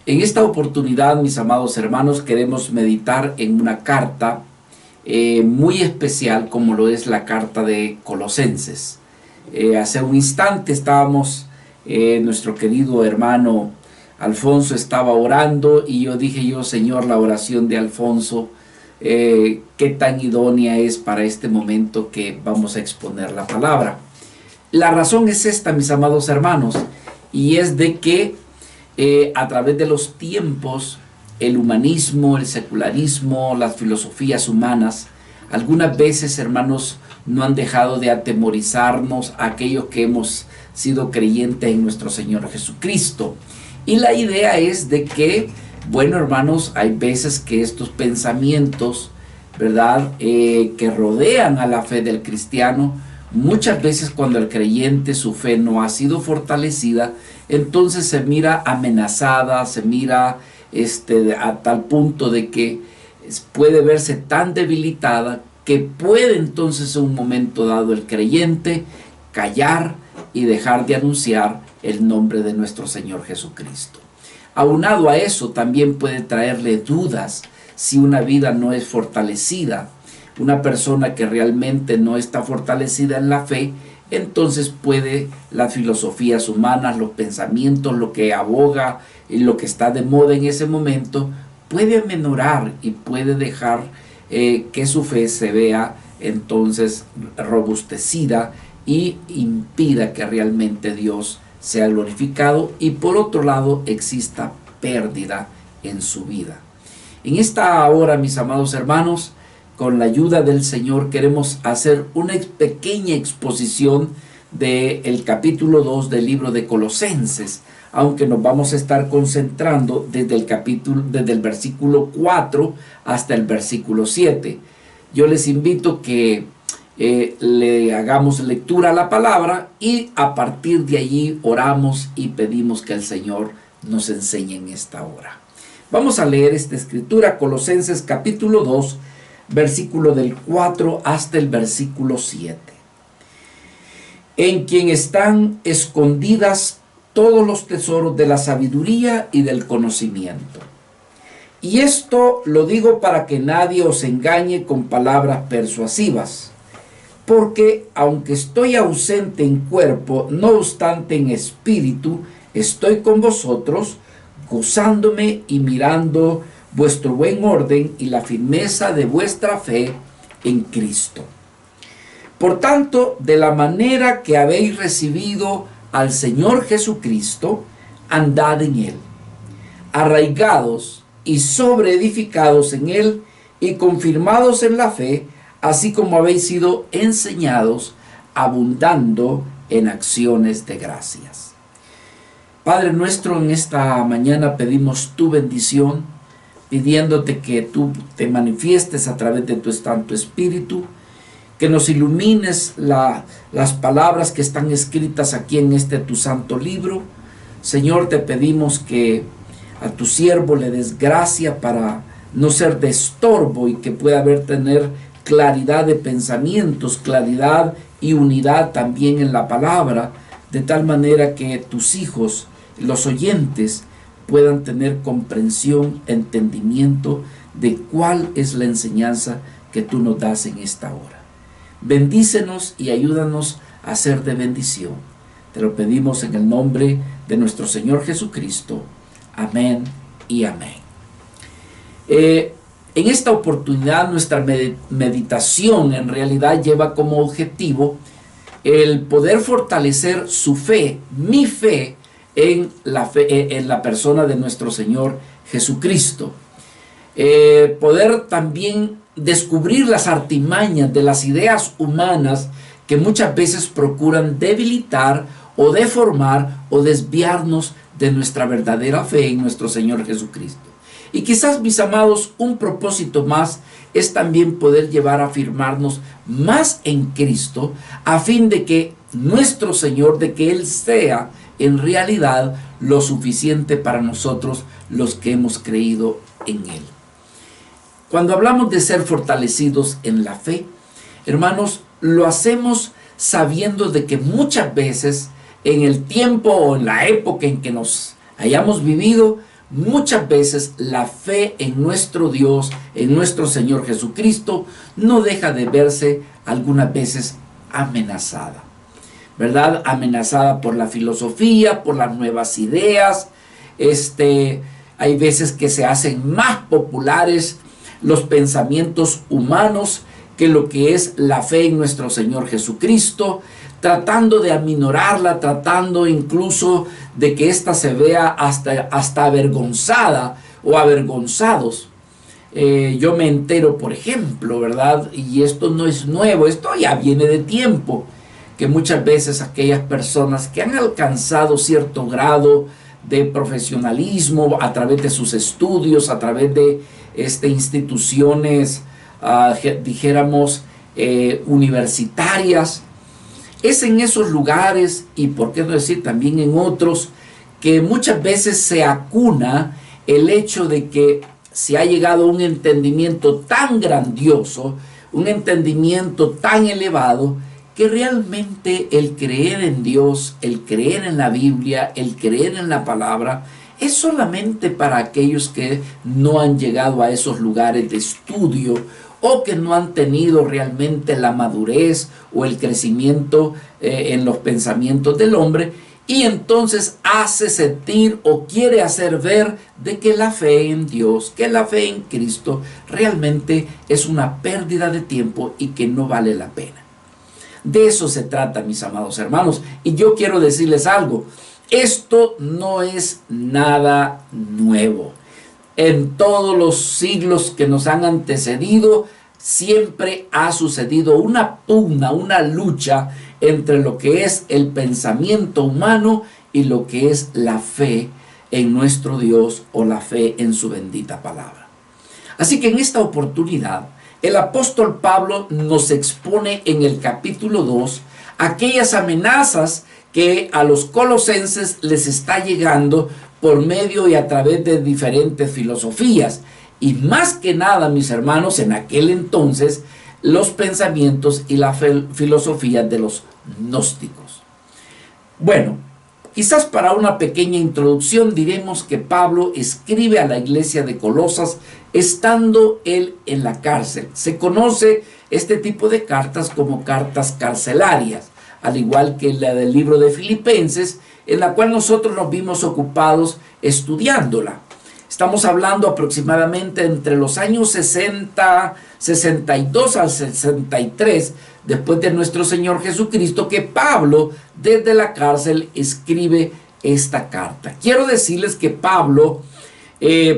En esta oportunidad, mis amados hermanos, queremos meditar en una carta muy especial como lo es la carta de Colosenses. Hace un instante estábamos, nuestro querido hermano Alfonso estaba orando y yo dije, Señor, la oración de Alfonso, qué tan idónea es para este momento que vamos a exponer la palabra. La razón es esta, mis amados hermanos, y es de que a través de los tiempos, el humanismo, el secularismo, las filosofías humanas, algunas veces, hermanos, no han dejado de atemorizarnos a aquellos que hemos sido creyentes en nuestro Señor Jesucristo. Y la idea es de que, bueno, hermanos, hay veces que estos pensamientos, ¿verdad?, que rodean a la fe del cristiano, muchas veces cuando el creyente, su fe no ha sido fortalecida, entonces se mira amenazada, se mira a tal punto de que puede verse tan debilitada que puede entonces en un momento dado el creyente callar y dejar de anunciar el nombre de nuestro Señor Jesucristo. Aunado a eso, también puede traerle dudas si una vida no es fortalecida. Una persona que realmente no está fortalecida en la fe, entonces puede las filosofías humanas, los pensamientos, lo que aboga y lo que está de moda en ese momento, puede amenorar y puede dejar que su fe se vea entonces robustecida y impida que realmente Dios sea glorificado y por otro lado exista pérdida en su vida. En esta hora, mis amados hermanos, con la ayuda del Señor queremos hacer una pequeña exposición del capítulo 2 del libro de Colosenses, aunque nos vamos a estar concentrando desde el versículo 4 hasta el versículo 7. Yo les invito que le hagamos lectura a la palabra y a partir de allí oramos y pedimos que el Señor nos enseñe en esta hora. Vamos a leer esta escritura, Colosenses capítulo 2, versículo del 4 hasta el versículo 7. En quien están escondidas todos los tesoros de la sabiduría y del conocimiento. Y esto lo digo para que nadie os engañe con palabras persuasivas, porque aunque estoy ausente en cuerpo, no obstante en espíritu, estoy con vosotros, gozándome y mirando vuestro buen orden y la firmeza de vuestra fe en Cristo. Por tanto, de la manera que habéis recibido al Señor Jesucristo, andad en Él, arraigados y sobreedificados en Él y confirmados en la fe, así como habéis sido enseñados, abundando en acciones de gracias. Padre nuestro, en esta mañana pedimos tu bendición, pidiéndote que tú te manifiestes a través de tu Santo Espíritu, que nos ilumines las palabras que están escritas aquí en este tu santo libro. Señor, te pedimos que a tu siervo le des gracia para no ser de estorbo y que pueda tener claridad de pensamientos, claridad y unidad también en la palabra, de tal manera que tus hijos, los oyentes, puedan tener comprensión, entendimiento de cuál es la enseñanza que tú nos das en esta hora. Bendícenos y ayúdanos a ser de bendición. Te lo pedimos en el nombre de nuestro Señor Jesucristo. Amén y amén. En esta oportunidad nuestra meditación en realidad lleva como objetivo el poder fortalecer su fe, mi fe, en la persona de nuestro Señor Jesucristo. Poder también descubrir las artimañas de las ideas humanas que muchas veces procuran debilitar o deformar o desviarnos de nuestra verdadera fe en nuestro Señor Jesucristo. Y quizás, mis amados, un propósito más es también poder llevar a afirmarnos más en Cristo, a fin de que nuestro Señor, de que Él sea en realidad lo suficiente para nosotros los que hemos creído en Él. Cuando hablamos de ser fortalecidos en la fe, hermanos, lo hacemos sabiendo de que muchas veces en el tiempo o en la época en que nos hayamos vivido, muchas veces la fe en nuestro Dios, en nuestro Señor Jesucristo, no deja de verse algunas veces amenazada, ¿verdad? Amenazada por la filosofía, por las nuevas ideas. Hay veces que se hacen más populares los pensamientos humanos que lo que es la fe en nuestro Señor Jesucristo, tratando de aminorarla, tratando incluso de que ésta se vea hasta avergonzada o avergonzados. Yo me entero, por ejemplo, ¿verdad? Y esto no es nuevo, esto ya viene de tiempo, que muchas veces aquellas personas que han alcanzado cierto grado de profesionalismo a través de sus estudios, a través de instituciones, dijéramos, universitarias, es en esos lugares, y por qué no decir también en otros, que muchas veces se acuna el hecho de que se ha llegado a un entendimiento tan grandioso, un entendimiento tan elevado, que realmente el creer en Dios, el creer en la Biblia, el creer en la palabra, es solamente para aquellos que no han llegado a esos lugares de estudio o que no han tenido realmente la madurez o el crecimiento en los pensamientos del hombre, y entonces hace sentir o quiere hacer ver de que la fe en Dios, que la fe en Cristo realmente es una pérdida de tiempo y que no vale la pena. De eso se trata, mis amados hermanos, y yo quiero decirles algo. Esto no es nada nuevo. En todos los siglos que nos han antecedido, siempre ha sucedido una pugna, una lucha entre lo que es el pensamiento humano y lo que es la fe en nuestro Dios o la fe en su bendita palabra. Así que en esta oportunidad, el apóstol Pablo nos expone en el capítulo 2 aquellas amenazas que a los colosenses les está llegando por medio y a través de diferentes filosofías. Y más que nada, mis hermanos, en aquel entonces, los pensamientos y la filosofía de los gnósticos. Bueno, quizás para una pequeña introducción diremos que Pablo escribe a la iglesia de Colosas estando él en la cárcel. Se conoce este tipo de cartas como cartas carcelarias, al igual que la del libro de Filipenses, en la cual nosotros nos vimos ocupados estudiándola. Estamos hablando aproximadamente entre los años 62 al 63, después de nuestro Señor Jesucristo, que Pablo desde la cárcel escribe esta carta. Quiero decirles que Pablo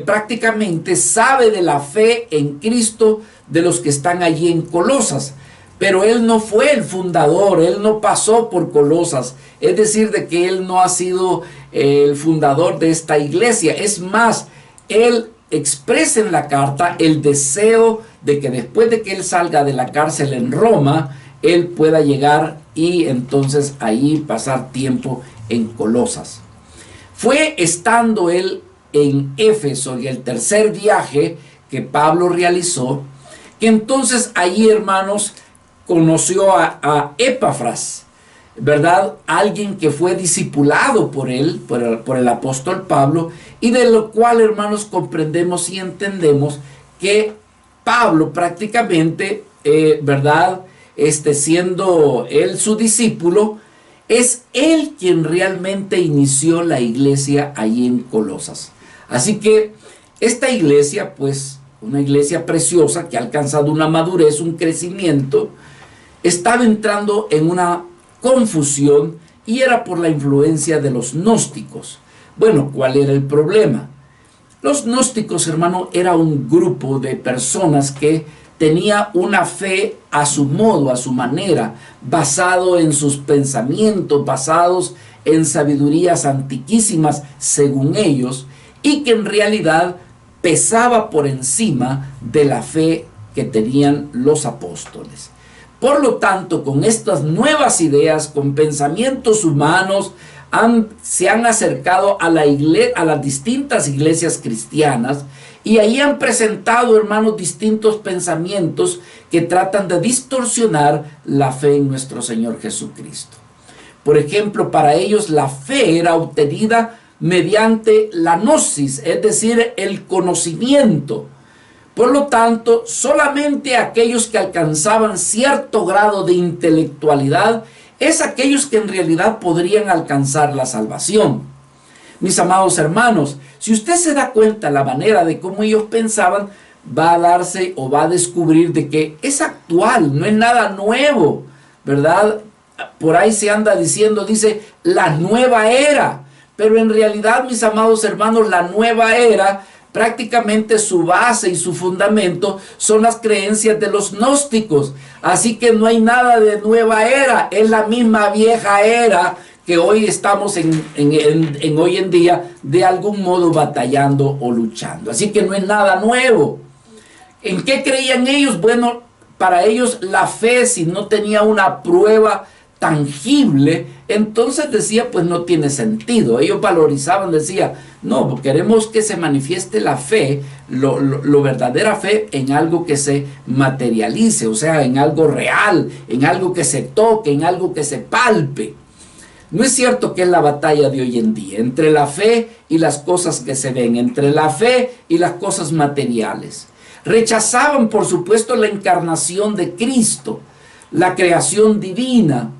prácticamente sabe de la fe en Cristo de los que están allí en Colosas, pero él no fue el fundador, él no pasó por Colosas, es decir, de que él no ha sido el fundador de esta iglesia. Es más, él expresa en la carta el deseo de que después de que él salga de la cárcel en Roma, él pueda llegar y entonces ahí pasar tiempo en Colosas. Fue estando él en Éfeso, en el tercer viaje que Pablo realizó, que entonces allí, hermanos, conoció a Epafras, ¿verdad? Alguien que fue discipulado por él, por el apóstol Pablo, y de lo cual, hermanos, comprendemos y entendemos que Pablo prácticamente, ¿verdad? Siendo él su discípulo, es él quien realmente inició la iglesia allí en Colosas. Así que esta iglesia, pues, una iglesia preciosa que ha alcanzado una madurez, un crecimiento, estaba entrando en una confusión y era por la influencia de los gnósticos. Bueno, ¿cuál era el problema? Los gnósticos, hermano, era un grupo de personas que tenía una fe a su modo, a su manera, basado en sus pensamientos, basados en sabidurías antiquísimas, según ellos, y que en realidad pesaba por encima de la fe que tenían los apóstoles. Por lo tanto, con estas nuevas ideas, con pensamientos humanos, se han acercado a las distintas iglesias cristianas, y ahí han presentado, hermanos, distintos pensamientos que tratan de distorsionar la fe en nuestro Señor Jesucristo. Por ejemplo, para ellos la fe era obtenida mediante la gnosis, es decir, el conocimiento. Por lo tanto, solamente aquellos que alcanzaban cierto grado de intelectualidad es aquellos que en realidad podrían alcanzar la salvación. Mis amados hermanos, si usted se da cuenta la manera de cómo ellos pensaban, va a darse o va a descubrir de que es actual, no es nada nuevo, ¿verdad? Por ahí se anda diciendo, dice, la nueva era. Pero en realidad, mis amados hermanos, la nueva era, prácticamente su base y su fundamento son las creencias de los gnósticos. Así que no hay nada de nueva era, es la misma vieja era que hoy estamos hoy en día de algún modo batallando o luchando. Así que no es nada nuevo. ¿En qué creían ellos? Bueno, para ellos la fe, si no tenía una prueba tangible, entonces decía, pues no tiene sentido. Ellos valorizaban, decía, no, queremos que se manifieste la fe, lo verdadera fe en algo que se materialice, o sea, en algo real, en algo que se toque, en algo que se palpe. No es cierto que es la batalla de hoy en día, entre la fe y las cosas que se ven, entre la fe y las cosas materiales. Rechazaban, por supuesto, la encarnación de Cristo, la creación divina.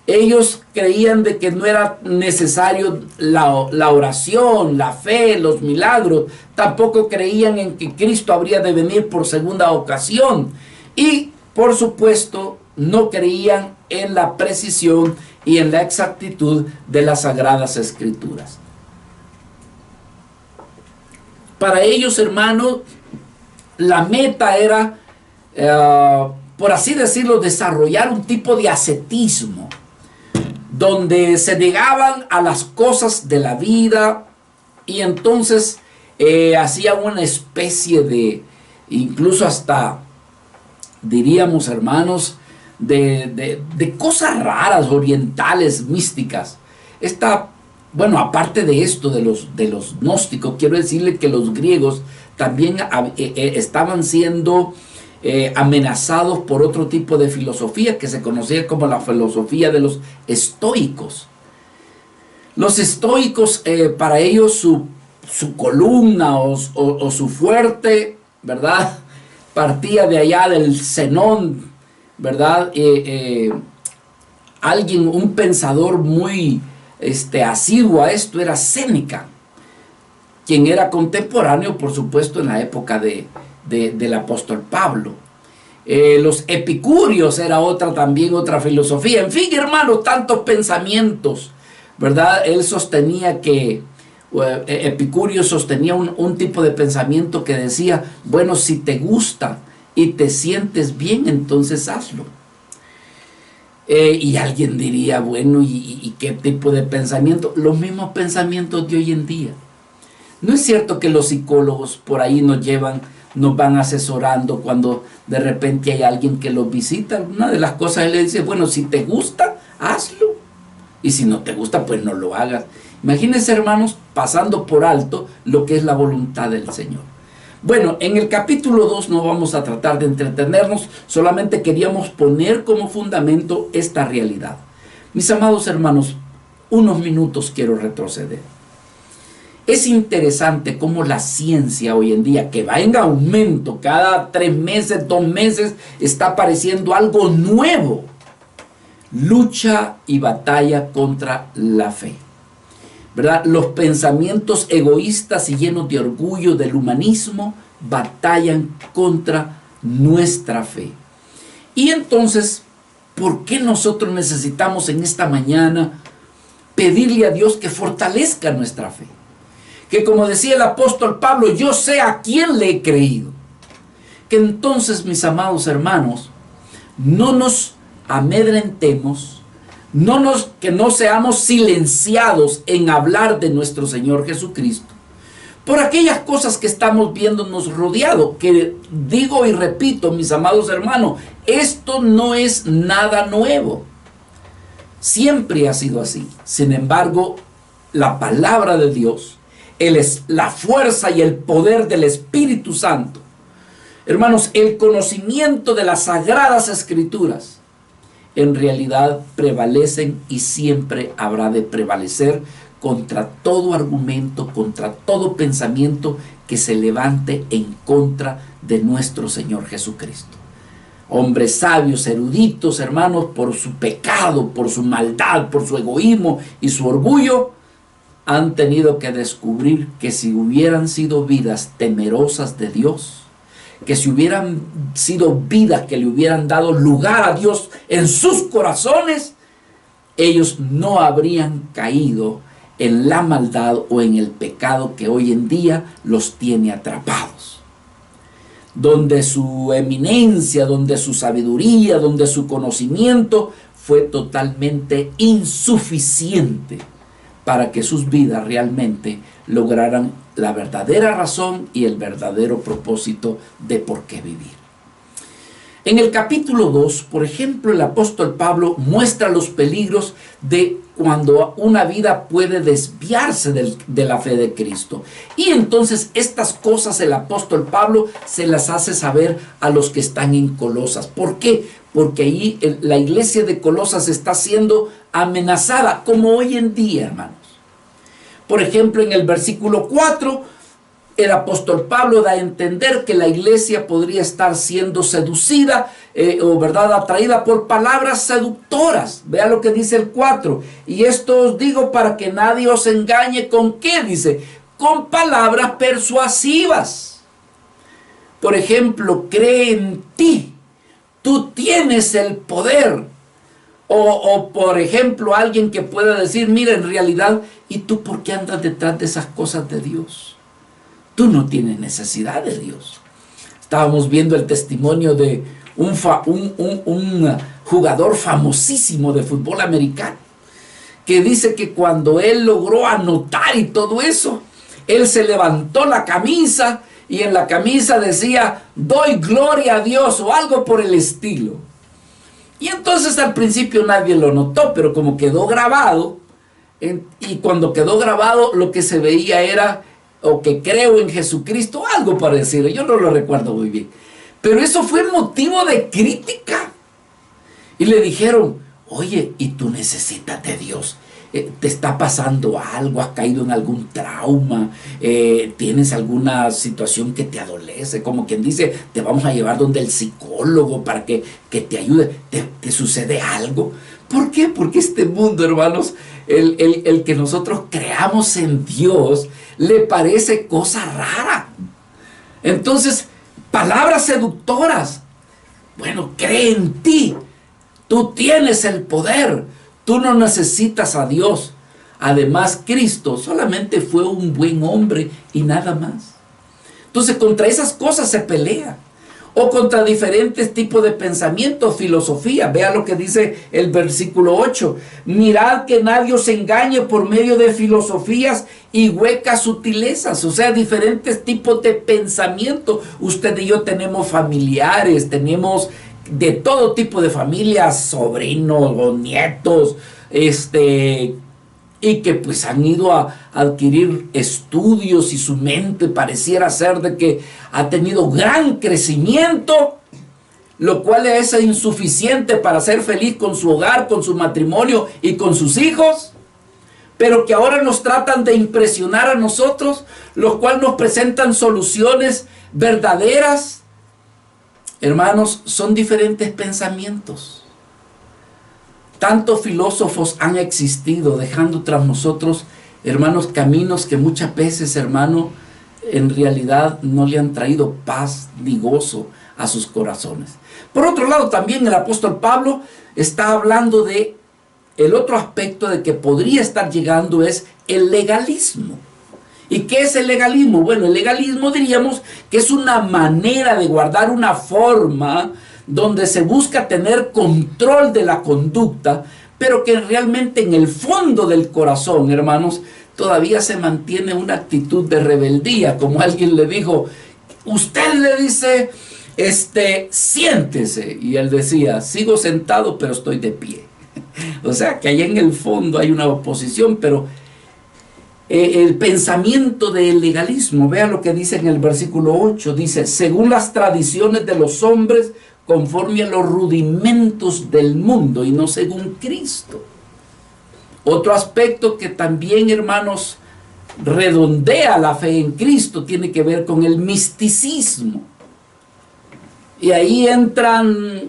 Ellos creían de que no era necesario la oración, la fe, los milagros. Tampoco creían en que Cristo habría de venir por segunda ocasión. Y, por supuesto, no creían en la precisión y en la exactitud de las Sagradas Escrituras. Para ellos, hermanos, la meta era, por así decirlo, desarrollar un tipo de ascetismo, donde se negaban a las cosas de la vida y entonces hacían una especie de, incluso hasta, diríamos hermanos, de cosas raras, orientales, místicas. Bueno, aparte de esto, de los gnósticos, quiero decirle que los griegos también estaban siendo amenazados por otro tipo de filosofía que se conocía como la filosofía de los estoicos. Los estoicos, para ellos su columna o su fuerte, ¿verdad?, partía de allá del Zenón, ¿verdad? Un pensador muy asiduo a esto era Séneca, quien era contemporáneo, por supuesto, en la época del apóstol Pablo. Los epicúreos era también otra filosofía. En fin, hermanos, tantos pensamientos, ¿verdad? Él sostenía que, Epicurio sostenía un tipo de pensamiento que decía, bueno, si te gusta y te sientes bien, entonces hazlo. Y alguien diría, bueno, ¿y qué tipo de pensamiento? Los mismos pensamientos de hoy en día. No es cierto que los psicólogos por ahí nos van asesorando cuando de repente hay alguien que los visita. Una de las cosas él le dice, bueno, si te gusta, hazlo. Y si no te gusta, pues no lo hagas. Imagínense, hermanos, pasando por alto lo que es la voluntad del Señor. Bueno, en el capítulo 2 no vamos a tratar de entretenernos, solamente queríamos poner como fundamento esta realidad. Mis amados hermanos, unos minutos quiero retroceder. Es interesante cómo la ciencia hoy en día, que va en aumento, cada 3 meses, 2 meses, está apareciendo algo nuevo, lucha y batalla contra la fe, ¿verdad? Los pensamientos egoístas y llenos de orgullo del humanismo batallan contra nuestra fe. Y entonces, ¿por qué nosotros necesitamos en esta mañana pedirle a Dios que fortalezca nuestra fe? Que, como decía el apóstol Pablo, yo sé a quién le he creído. Que entonces, mis amados hermanos, no nos amedrentemos, que no seamos silenciados en hablar de nuestro Señor Jesucristo por aquellas cosas que estamos viéndonos rodeados, que digo y repito, mis amados hermanos, esto no es nada nuevo, siempre ha sido así. Sin embargo, la palabra de Dios, la fuerza y el poder del Espíritu Santo, hermanos, el conocimiento de las Sagradas Escrituras, en realidad prevalecen y siempre habrá de prevalecer contra todo argumento, contra todo pensamiento que se levante en contra de nuestro Señor Jesucristo. Hombres sabios, eruditos, hermanos, por su pecado, por su maldad, por su egoísmo y su orgullo, han tenido que descubrir que si hubieran sido vidas temerosas de Dios, que si hubieran sido vidas que le hubieran dado lugar a Dios en sus corazones, ellos no habrían caído en la maldad o en el pecado que hoy en día los tiene atrapados. Donde su eminencia, donde su sabiduría, donde su conocimiento fue totalmente insuficiente para que sus vidas realmente lograran la verdadera razón y el verdadero propósito de por qué vivir. En el capítulo 2, por ejemplo, el apóstol Pablo muestra los peligros de cuando una vida puede desviarse de la fe de Cristo. Y entonces estas cosas el apóstol Pablo se las hace saber a los que están en Colosas. ¿Por qué? Porque ahí la iglesia de Colosas está siendo amenazada, como hoy en día, hermanos. Por ejemplo, en el versículo 4, el apóstol Pablo da a entender que la iglesia podría estar siendo seducida atraída por palabras seductoras. Vea lo que dice el 4. Y esto os digo para que nadie os engañe. ¿Con qué? Dice, con palabras persuasivas. Por ejemplo, cree en ti. Tú tienes el poder. O por ejemplo, alguien que pueda decir, mira, en realidad, ¿y tú por qué andas detrás de esas cosas de Dios? Tú no tienes necesidad de Dios. Estábamos viendo el testimonio de un jugador famosísimo de fútbol americano, que dice que cuando él logró anotar y todo eso, él se levantó la camisa y en la camisa decía, doy gloria a Dios o algo por el estilo. Y entonces al principio nadie lo notó, pero como quedó grabado, y cuando quedó grabado lo que se veía era, o que creo en Jesucristo, algo parecido, yo no lo recuerdo muy bien. Pero eso fue motivo de crítica. Y le dijeron, oye, ¿y tú necesitas de Dios? ¿Te está pasando algo? ¿Has caído en algún trauma? ¿Tienes alguna situación que te adolece? Como quien dice, te vamos a llevar donde el psicólogo para que te ayude. ¿Te sucede algo? ¿Por qué? Porque este mundo, hermanos, el que nosotros creamos en Dios, le parece cosa rara. Entonces, palabras seductoras. Bueno, cree en ti. Tú tienes el poder. Tú no necesitas a Dios. Además, Cristo solamente fue un buen hombre y nada más. Entonces, contra esas cosas se pelea. O contra diferentes tipos de pensamientos, filosofía. Vea lo que dice el versículo 8. Mirad que nadie os engañe por medio de filosofías y huecas sutilezas. O sea, diferentes tipos de pensamiento. Usted y yo tenemos familiares, tenemos de todo tipo de familias, sobrinos o nietos, y que pues han ido a adquirir estudios y su mente pareciera ser de que ha tenido gran crecimiento, lo cual es insuficiente para ser feliz con su hogar, con su matrimonio y con sus hijos, pero que ahora nos tratan de impresionar a nosotros, los cuales nos presentan soluciones verdaderas. Hermanos, son diferentes pensamientos. Tantos filósofos han existido, dejando tras nosotros, hermanos, caminos que muchas veces, hermano, en realidad no le han traído paz ni gozo a sus corazones. Por otro lado, también el apóstol Pablo está hablando de el otro aspecto de que podría estar llegando es el legalismo. ¿Y qué es el legalismo? Bueno, el legalismo diríamos que es una manera de guardar una forma donde se busca tener control de la conducta, pero que realmente en el fondo del corazón, hermanos, todavía se mantiene una actitud de rebeldía, como alguien le dijo, usted le dice, siéntese, y él decía, sigo sentado, pero estoy de pie. O sea, que ahí en el fondo hay una oposición, pero el pensamiento del legalismo, vea lo que dice en el versículo 8, dice, según las tradiciones de los hombres, conforme a los rudimentos del mundo y no según Cristo. Otro aspecto que también, hermanos, redondea la fe en Cristo tiene que ver con el misticismo. Y ahí entran,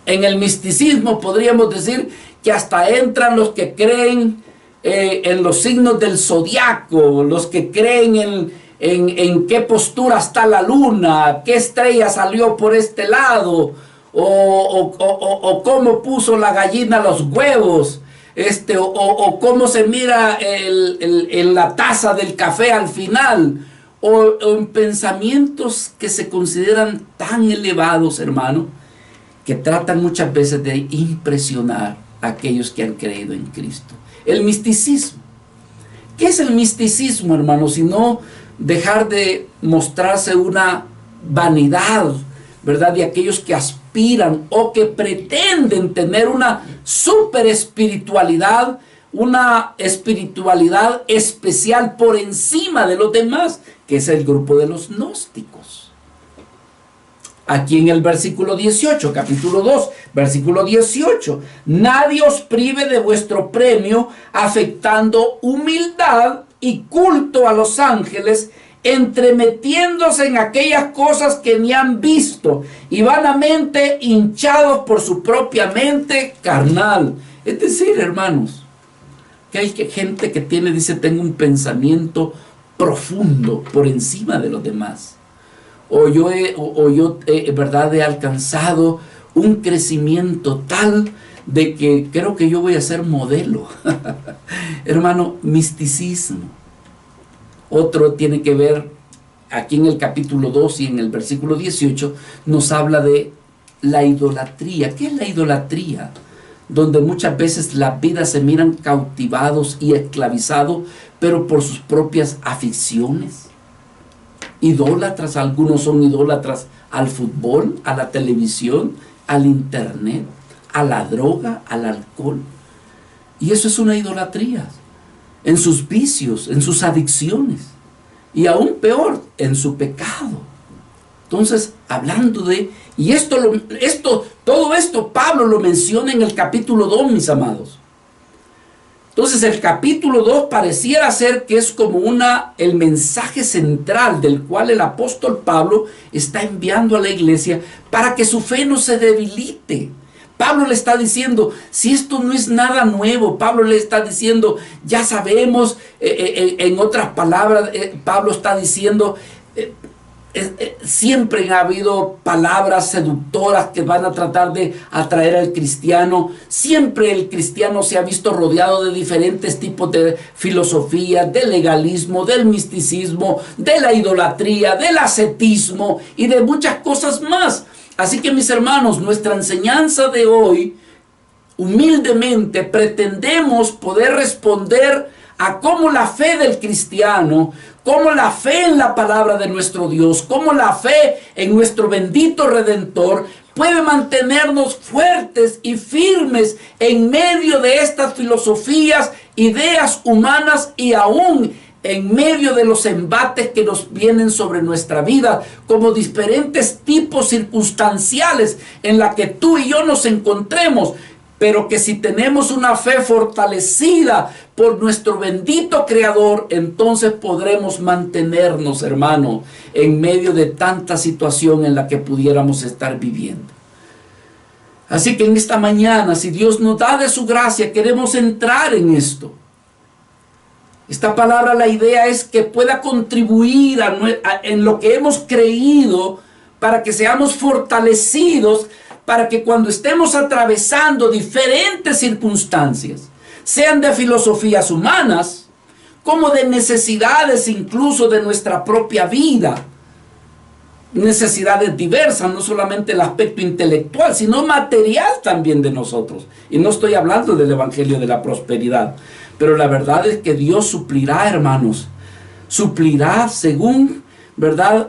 en el misticismo podríamos decir que hasta entran los que creen en los signos del zodiaco, los que creen en qué postura está la luna, qué estrella salió por este lado, o cómo puso la gallina los huevos, o cómo se mira en la taza del café al final, o en pensamientos que se consideran tan elevados, hermano, que tratan muchas veces de impresionar a aquellos que han creído en Cristo. El misticismo. ¿Qué es el misticismo, hermano? Sino dejar de mostrarse una vanidad, ¿verdad?, de aquellos que aspiran o que pretenden tener una super espiritualidad, una espiritualidad especial por encima de los demás, que es el grupo de los gnósticos. Aquí en el versículo 18, capítulo 2, versículo 18, nadie os prive de vuestro premio, afectando humildad y culto a los ángeles, entremetiéndose en aquellas cosas que ni han visto, y vanamente hinchados por su propia mente carnal. Es decir, hermanos, que hay gente que dice, tengo un pensamiento profundo por encima de los demás. O yo ¿verdad?, he alcanzado un crecimiento tal de que creo que yo voy a ser modelo. Hermano, misticismo. Otro tiene que ver, aquí en el capítulo 2 y en el versículo 18, nos habla de la idolatría. ¿Qué es la idolatría? Donde muchas veces las vidas se miran cautivados y esclavizados, pero por sus propias aficiones. Idólatras, algunos son idólatras al fútbol, a la televisión, al internet, a la droga, al alcohol. Y eso es una idolatría, en sus vicios, en sus adicciones, y aún peor, en su pecado. Entonces, hablando de, y todo esto Pablo lo menciona en el capítulo 2, mis amados. Entonces el capítulo 2 pareciera ser que es como el mensaje central del cual el apóstol Pablo está enviando a la iglesia para que su fe no se debilite. Pablo le está diciendo, si esto no es nada nuevo, Pablo le está diciendo, ya sabemos, en otras palabras, Pablo está diciendo, siempre ha habido palabras seductoras que van a tratar de atraer al cristiano. Siempre el cristiano se ha visto rodeado de diferentes tipos de filosofía, del legalismo, del misticismo, de la idolatría, del ascetismo y de muchas cosas más. Así que, mis hermanos, nuestra enseñanza de hoy, humildemente pretendemos poder responder a cómo la fe del cristiano, cómo la fe en la palabra de nuestro Dios, cómo la fe en nuestro bendito Redentor puede mantenernos fuertes y firmes en medio de estas filosofías, ideas humanas y aún en medio de los embates que nos vienen sobre nuestra vida, como diferentes tipos circunstanciales en la que tú y yo nos encontremos. Pero que si tenemos una fe fortalecida por nuestro bendito Creador, entonces podremos mantenernos, hermano, en medio de tanta situación en la que pudiéramos estar viviendo. Así que en esta mañana, si Dios nos da de su gracia, queremos entrar en esto. Esta palabra, la idea es que pueda contribuir en lo que hemos creído para que seamos fortalecidos, para que cuando estemos atravesando diferentes circunstancias, sean de filosofías humanas, como de necesidades incluso de nuestra propia vida, necesidades diversas, no solamente el aspecto intelectual, sino material también de nosotros. Y no estoy hablando del evangelio de la prosperidad, pero la verdad es que Dios suplirá, hermanos, suplirá según, ¿verdad?,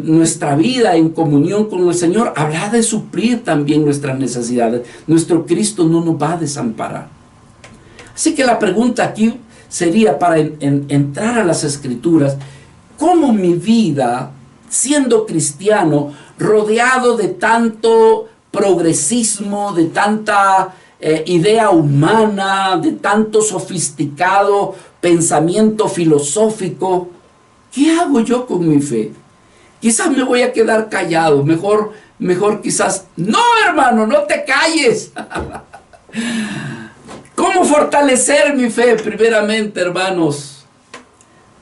nuestra vida en comunión con el Señor. Habrá de suplir también nuestras necesidades. Nuestro Cristo no nos va a desamparar. Así que la pregunta aquí sería, para entrar a las Escrituras, ¿cómo mi vida, siendo cristiano, rodeado de tanto progresismo, de tanta idea humana, de tanto sofisticado pensamiento filosófico. ¿Qué hago yo con mi fe? Quizás me voy a quedar callado. Mejor quizás... No, hermano, no te calles. ¿Cómo fortalecer mi fe? Primeramente, hermanos,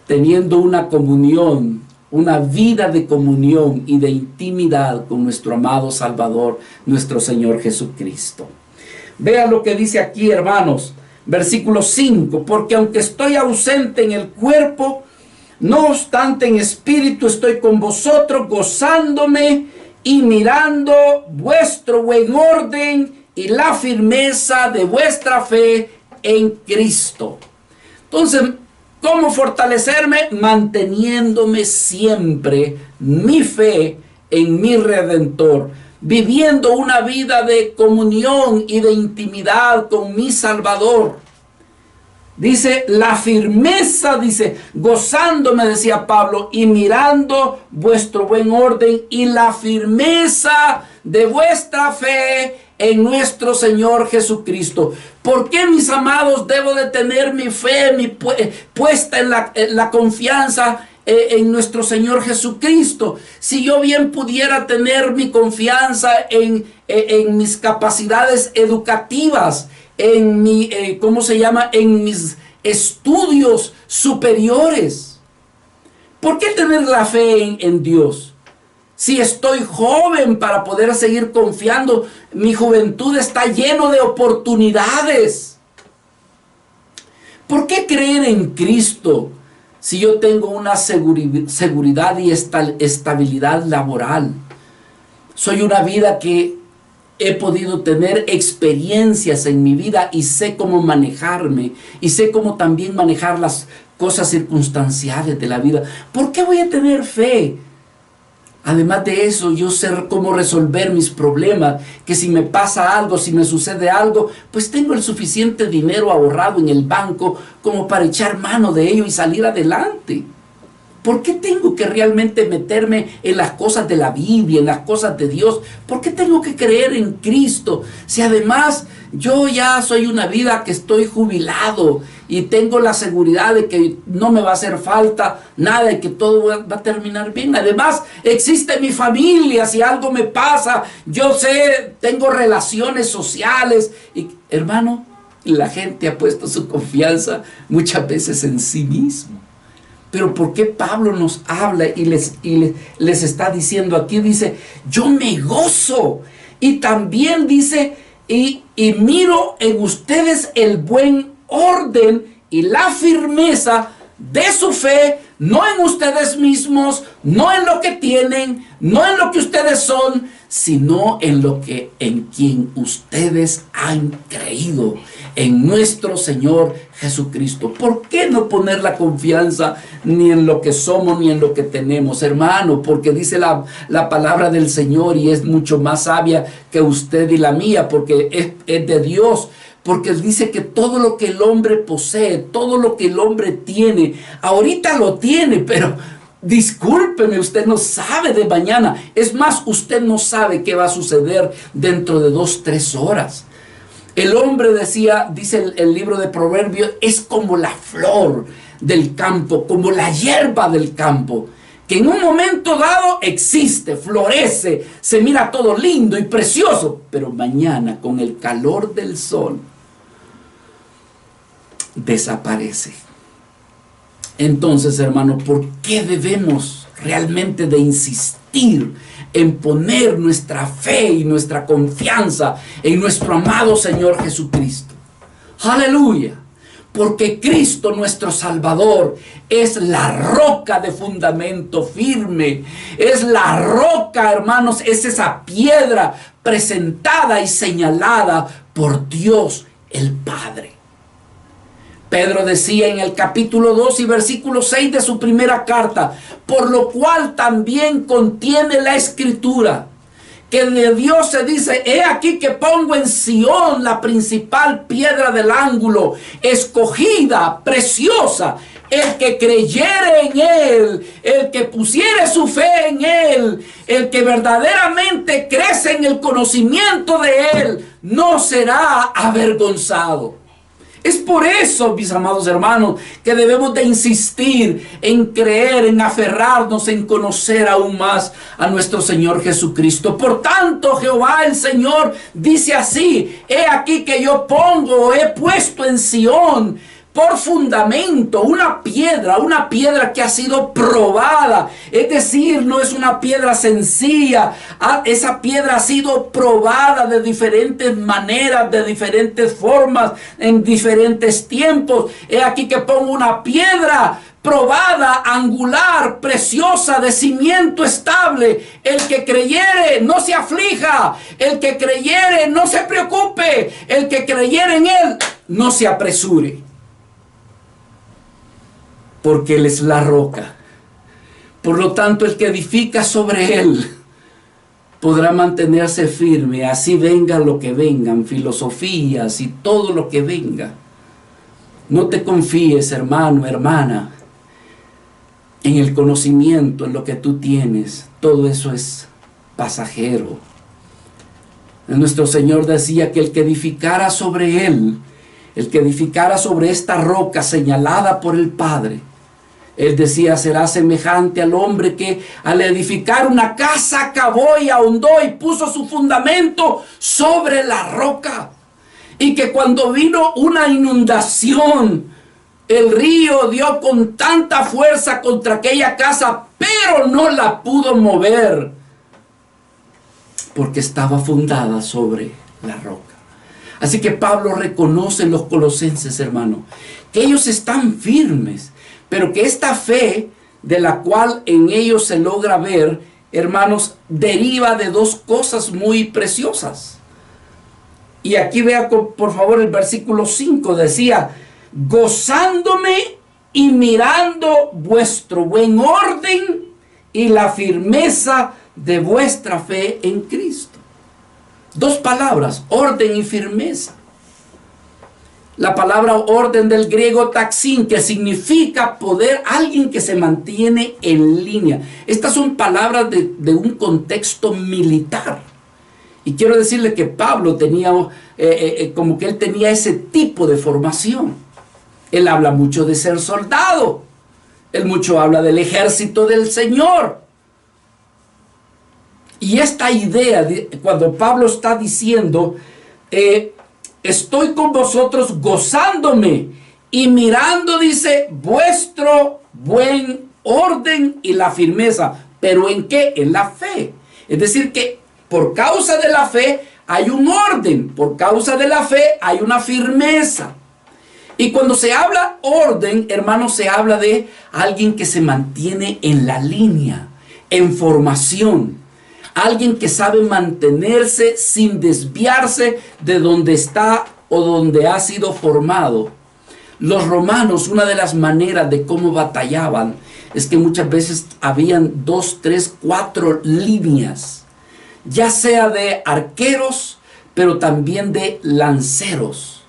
teniendo una comunión, una vida de comunión y de intimidad con nuestro amado Salvador, nuestro Señor Jesucristo. Vean lo que dice aquí, hermanos, versículo 5. Porque aunque estoy ausente en el cuerpo, no obstante en espíritu estoy con vosotros, gozándome y mirando vuestro buen orden y la firmeza de vuestra fe en Cristo. Entonces, ¿cómo fortalecerme? Manteniéndome siempre mi fe en mi Redentor, viviendo una vida de comunión y de intimidad con mi Salvador. Dice, la firmeza, dice, gozándome, decía Pablo, y mirando vuestro buen orden y la firmeza de vuestra fe en nuestro Señor Jesucristo. ¿Por qué, mis amados, debo de tener mi fe puesta en la confianza en nuestro Señor Jesucristo? Si yo bien pudiera tener mi confianza en mis capacidades educativas, en mi, en mis estudios superiores. ¿Por qué tener la fe en Dios? Si estoy joven para poder seguir confiando, mi juventud está lleno de oportunidades. ¿Por qué creer en Cristo si yo tengo una seguridad y estabilidad laboral? Soy una vida que he podido tener experiencias en mi vida y sé cómo manejarme y sé cómo también manejar las cosas circunstanciales de la vida. ¿Por qué voy a tener fe? Además de eso, yo sé cómo resolver mis problemas, que si me pasa algo, si me sucede algo, pues tengo el suficiente dinero ahorrado en el banco como para echar mano de ello y salir adelante. ¿Por qué tengo que realmente meterme en las cosas de la Biblia, en las cosas de Dios? ¿Por qué tengo que creer en Cristo? Si además yo ya soy una vida que estoy jubilado y tengo la seguridad de que no me va a hacer falta nada y que todo va a terminar bien. Además existe mi familia, si algo me pasa, yo sé, tengo relaciones sociales. Y hermano, la gente ha puesto su confianza muchas veces en sí mismo. Pero ¿por qué Pablo nos habla y les está diciendo aquí? Dice, yo me gozo. Y también dice, y miro en ustedes el buen orden y la firmeza de su fe, no en ustedes mismos, no en lo que tienen, no en lo que ustedes son, sino en quien ustedes han creído, en nuestro Señor Jesucristo. ¿Por qué no poner la confianza ni en lo que somos ni en lo que tenemos, hermano? Porque dice la palabra del Señor y es mucho más sabia que usted y la mía, porque es de Dios. Porque Él dice que todo lo que el hombre posee, todo lo que el hombre tiene, ahorita lo tiene, pero discúlpeme, usted no sabe de mañana. Es más, usted no sabe qué va a suceder dentro de 2, 3 horas. El hombre dice el libro de Proverbios, es como la flor del campo, como la hierba del campo, que en un momento dado existe, florece, se mira todo lindo y precioso, pero mañana con el calor del sol desaparece. Entonces, hermano, ¿por qué debemos realmente de insistir en poner nuestra fe y nuestra confianza en nuestro amado Señor Jesucristo? ¡Aleluya! Porque Cristo nuestro Salvador es la roca de fundamento firme. Es la roca, hermanos, es esa piedra presentada y señalada por Dios el Padre. Pedro decía en el capítulo 2 y versículo 6 de su primera carta, por lo cual también contiene la Escritura, que de Dios se dice, he aquí que pongo en Sión la principal piedra del ángulo, escogida, preciosa, el que creyere en Él, el que pusiere su fe en Él, el que verdaderamente crece en el conocimiento de Él, no será avergonzado. Es por eso, mis amados hermanos, que debemos de insistir en creer, en aferrarnos, en conocer aún más a nuestro Señor Jesucristo. Por tanto, Jehová el Señor dice así: he aquí que yo he puesto en Sión por fundamento una piedra que ha sido probada. Es decir, no es una piedra sencilla. Esa piedra ha sido probada de diferentes maneras, de diferentes formas, en diferentes tiempos. He aquí que pongo una piedra probada, angular, preciosa, de cimiento estable. El que creyere no se aflija, el que creyere no se preocupe, el que creyere en Él no se apresure, porque Él es la roca. Por lo tanto, el que edifica sobre Él podrá mantenerse firme, así venga lo que vengan, filosofías y todo lo que venga. No te confíes, hermano, hermana, en el conocimiento, en lo que tú tienes. Todo eso es pasajero. Nuestro Señor decía que el que edificara sobre Él, el que edificara sobre esta roca señalada por el Padre, Él decía, será semejante al hombre que al edificar una casa cavó y ahondó y puso su fundamento sobre la roca. Y que cuando vino una inundación, el río dio con tanta fuerza contra aquella casa, pero no la pudo mover, porque estaba fundada sobre la roca. Así que Pablo reconoce en los colosenses, hermano, que ellos están firmes, pero que esta fe de la cual en ellos se logra ver, hermanos, deriva de dos cosas muy preciosas. Y aquí vea por favor el versículo 5, decía, gozándome y mirando vuestro buen orden y la firmeza de vuestra fe en Cristo. Dos palabras, orden y firmeza. La palabra orden del griego taxín, que significa poder, alguien que se mantiene en línea. Estas son palabras de un contexto militar. Y quiero decirle que Pablo tenía, como que él tenía ese tipo de formación. Él habla mucho de ser soldado. Él mucho habla del ejército del Señor. Y esta idea, cuando Pablo está diciendo, estoy con vosotros gozándome y mirando, dice, vuestro buen orden y la firmeza. ¿Pero en qué? En la fe. Es decir, que por causa de la fe hay un orden, por causa de la fe hay una firmeza. Y cuando se habla orden, hermanos, se habla de alguien que se mantiene en la línea, en formación. Alguien que sabe mantenerse sin desviarse de donde está o donde ha sido formado. Los romanos, una de las maneras de cómo batallaban es que muchas veces habían 2, 3, 4 líneas, ya sea de arqueros, pero también de lanceros.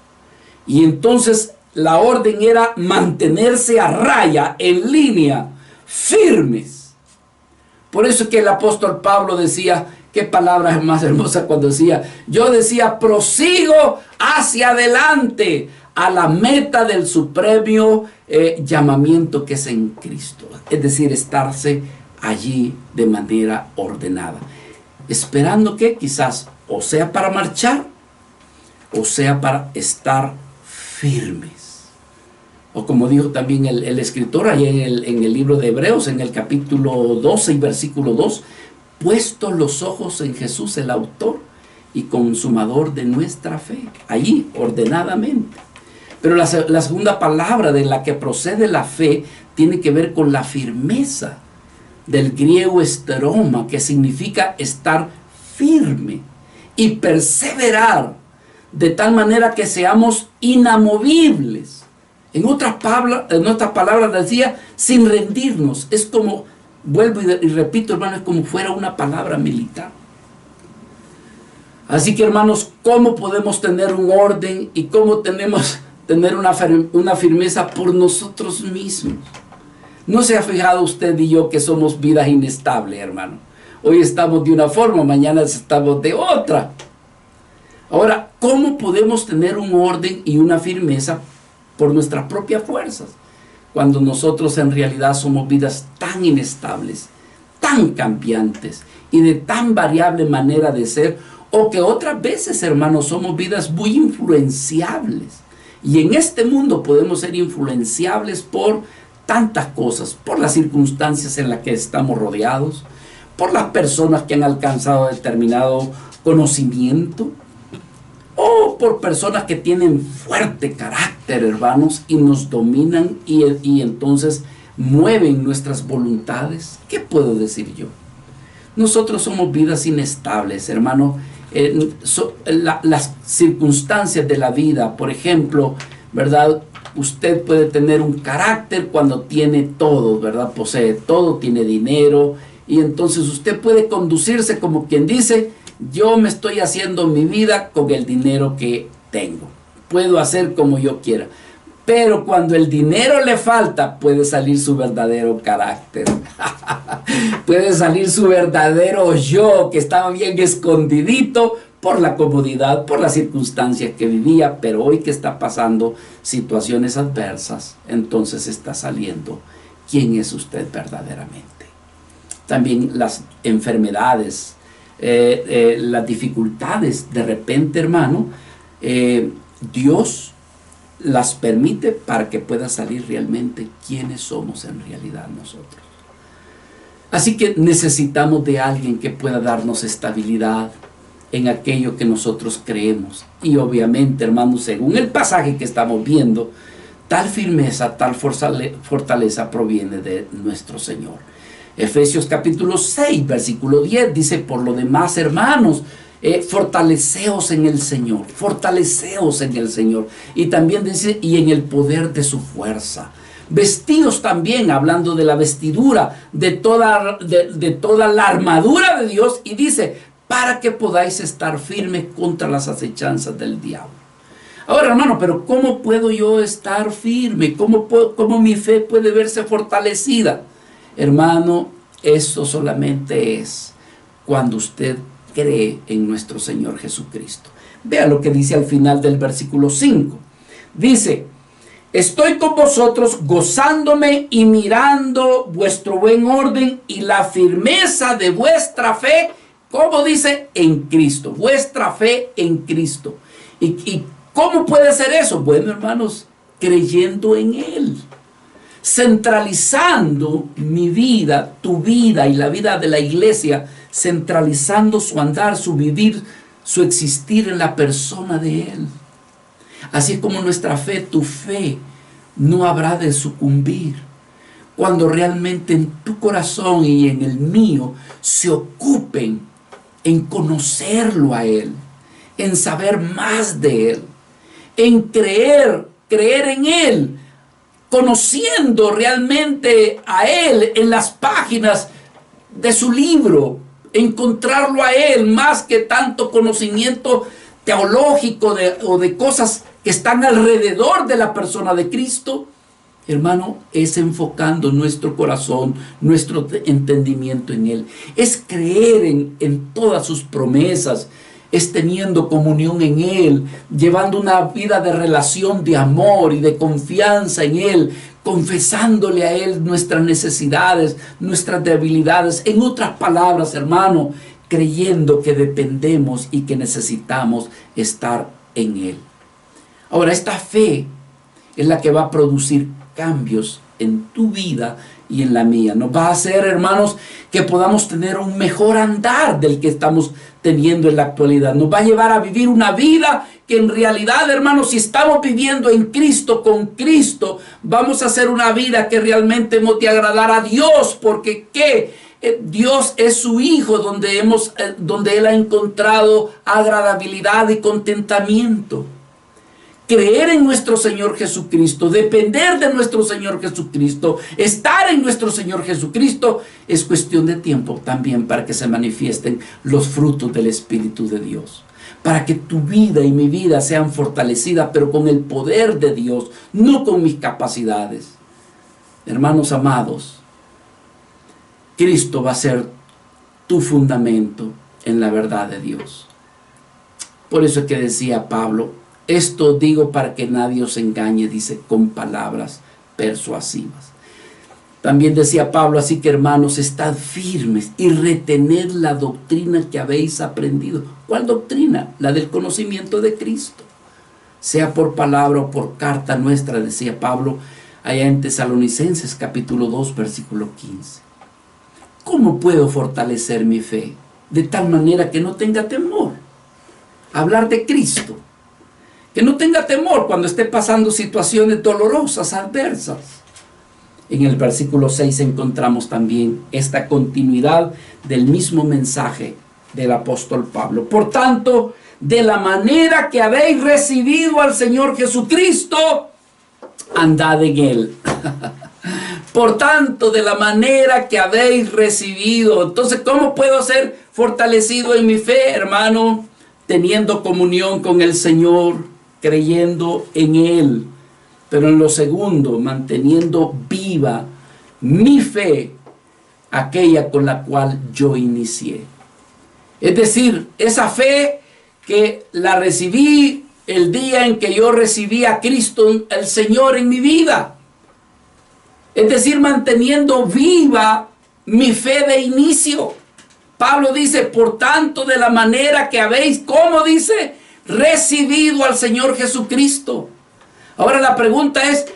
Y entonces la orden era mantenerse a raya, en línea, firmes. Por eso que el apóstol Pablo decía, qué palabra más hermosa cuando decía, yo decía, prosigo hacia adelante a la meta del supremo llamamiento que es en Cristo. Es decir, estarse allí de manera ordenada. Esperando que quizás o sea para marchar o sea para estar firmes. O como dijo también el escritor ahí en el libro de Hebreos, en el capítulo 12 y versículo 2, puestos los ojos en Jesús, el autor y consumador de nuestra fe, allí ordenadamente. Pero la segunda palabra de la que procede la fe tiene que ver con la firmeza, del griego esteroma, que significa estar firme y perseverar de tal manera que seamos inamovibles. En otras palabras decía, sin rendirnos. Es como, vuelvo y repito, hermano, es como fuera una palabra militar. Así que, hermanos, ¿cómo podemos tener un orden y cómo tener una firmeza por nosotros mismos. ¿No se ha fijado usted y yo que somos vidas inestables, hermano? Hoy estamos de una forma, mañana estamos de otra. Ahora, ¿cómo podemos tener un orden y una firmeza por nuestras propias fuerzas, cuando nosotros en realidad somos vidas tan inestables, tan cambiantes y de tan variable manera de ser, o que otras veces, hermanos, somos vidas muy influenciables? Y en este mundo podemos ser influenciables por tantas cosas, por las circunstancias en las que estamos rodeados, por las personas que han alcanzado determinado conocimiento, o por personas que tienen fuerte carácter, hermanos, y nos dominan y entonces mueven nuestras voluntades. ¿Qué puedo decir yo? Nosotros somos vidas inestables, hermano. Las circunstancias de la vida, por ejemplo, ¿verdad? Usted puede tener un carácter cuando tiene todo, ¿verdad? Posee todo, tiene dinero, y entonces usted puede conducirse como quien dice: yo me estoy haciendo mi vida con el dinero que tengo. Puedo hacer como yo quiera. Pero cuando el dinero le falta, puede salir su verdadero carácter. Puede salir su verdadero yo, que estaba bien escondidito por la comodidad, por las circunstancias que vivía, pero hoy que está pasando situaciones adversas, entonces está saliendo quién es usted verdaderamente. También las enfermedades, las dificultades, de repente, hermano, Dios las permite para que pueda salir realmente quiénes somos en realidad nosotros. Así que necesitamos de alguien que pueda darnos estabilidad en aquello que nosotros creemos. Y obviamente, hermanos, según el pasaje que estamos viendo, tal firmeza, tal fortaleza proviene de nuestro Señor. Efesios capítulo 6, versículo 10 dice: por lo demás, hermanos, fortaleceos en el Señor, fortaleceos en el Señor. Y también dice: y en el poder de su fuerza. Vestidos también, hablando de la vestidura, de toda la armadura de Dios, y dice: para que podáis estar firmes contra las acechanzas del diablo. Ahora, hermano, pero ¿cómo puedo yo estar firme? ¿Cómo mi fe puede verse fortalecida? Hermano, eso solamente es cuando usted cree en nuestro Señor Jesucristo. Vea lo que dice al final del versículo 5. Dice: estoy con vosotros gozándome y mirando vuestro buen orden y la firmeza de vuestra fe. ¿Cómo dice? En Cristo. Vuestra fe en Cristo. ¿Y cómo puede ser eso? Bueno, hermanos, creyendo en Él. Centralizando mi vida, tu vida y la vida de la iglesia, centralizando su andar, su vivir, su existir en la persona de Él. Así es como nuestra fe, tu fe, no habrá de sucumbir cuando realmente en tu corazón y en el mío se ocupen en conocerlo a Él, en saber más de Él, en creer en Él, conociendo realmente a Él en las páginas de su libro, encontrarlo a Él más que tanto conocimiento teológico o de cosas que están alrededor de la persona de Cristo. Hermano, es enfocando nuestro corazón, nuestro entendimiento en Él. Es creer en todas sus promesas. Es teniendo comunión en Él, llevando una vida de relación, de amor y de confianza en Él, confesándole a Él nuestras necesidades, nuestras debilidades. En otras palabras, hermano, creyendo que dependemos y que necesitamos estar en Él. Ahora, esta fe es la que va a producir cambios en tu vida y en la mía. Nos va a hacer, hermanos, que podamos tener un mejor andar del que estamos teniendo en la actualidad. Nos va a llevar a vivir una vida que en realidad, hermanos, si estamos viviendo en Cristo, con Cristo, vamos a hacer una vida que realmente hemos de agradar a Dios, porque ¿qué? Dios es su Hijo, donde Él ha encontrado agradabilidad y contentamiento. Creer en nuestro Señor Jesucristo, depender de nuestro Señor Jesucristo, estar en nuestro Señor Jesucristo, es cuestión de tiempo también para que se manifiesten los frutos del Espíritu de Dios. para que tu vida y mi vida sean fortalecidas, pero con el poder de Dios, no con mis capacidades. Hermanos amados, Cristo va a ser tu fundamento en la verdad de Dios. Por eso es que decía Pablo, esto digo para que nadie os engañe, dice, con palabras persuasivas. También decía Pablo, así que hermanos, estad firmes y retened la doctrina que habéis aprendido. ¿Cuál doctrina? La del conocimiento de Cristo. Sea por palabra o por carta nuestra, decía Pablo, allá en Tesalonicenses capítulo 2, versículo 15. ¿Cómo puedo fortalecer mi fe? De tal manera que no tenga temor. Hablar de Cristo. Que no tenga temor cuando esté pasando situaciones dolorosas, adversas. En el versículo 6 encontramos también esta continuidad del mismo mensaje del apóstol Pablo. Por tanto, de la manera que habéis recibido al Señor Jesucristo, andad en Él. Por tanto, de la manera que habéis recibido. Entonces, ¿cómo puedo ser fortalecido en mi fe, hermano? Teniendo comunión con el Señor, creyendo en Él. Pero en lo segundo, manteniendo viva mi fe, aquella con la cual yo inicié. Es decir, esa fe que la recibí el día en que yo recibí a Cristo, el Señor, en mi vida. Es decir, manteniendo viva mi fe de inicio. Pablo dice, por tanto, de la manera que habéis, ¿cómo dice? Recibido al Señor Jesucristo. Ahora la pregunta es,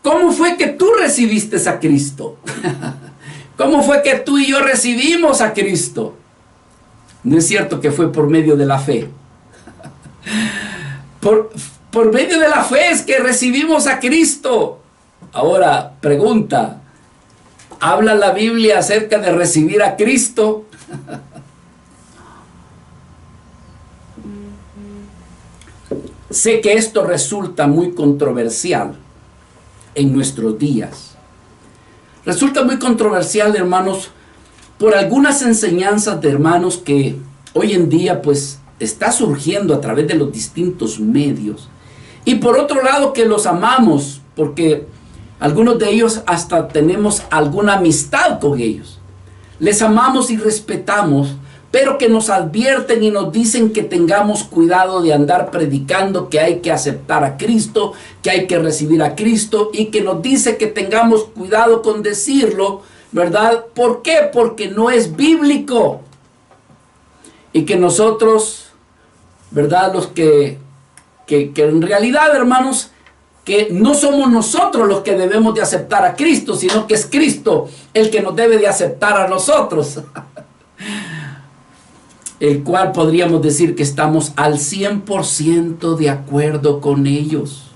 ¿cómo fue que tú recibiste a Cristo? ¿Cómo fue que tú y yo recibimos a Cristo? No es cierto que fue por medio de la fe. Por medio de la fe es que recibimos a Cristo. Ahora, pregunta, ¿habla la Biblia acerca de recibir a Cristo? Sé que esto resulta muy controversial en nuestros días. Resulta muy controversial, hermanos, por algunas enseñanzas de hermanos que hoy en día pues está surgiendo a través de los distintos medios. Y por otro lado que los amamos, porque algunos de ellos hasta tenemos alguna amistad con ellos. Les amamos y respetamos, pero que nos advierten y nos dicen que tengamos cuidado de andar predicando que hay que aceptar a Cristo, que hay que recibir a Cristo, y que nos dice que tengamos cuidado con decirlo, ¿verdad? ¿Por qué? Porque no es bíblico. Y que nosotros, ¿verdad? Los que en realidad, hermanos, que no somos nosotros los que debemos de aceptar a Cristo, sino que es Cristo el que nos debe de aceptar a nosotros. El cual podríamos decir que estamos al 100% de acuerdo con ellos.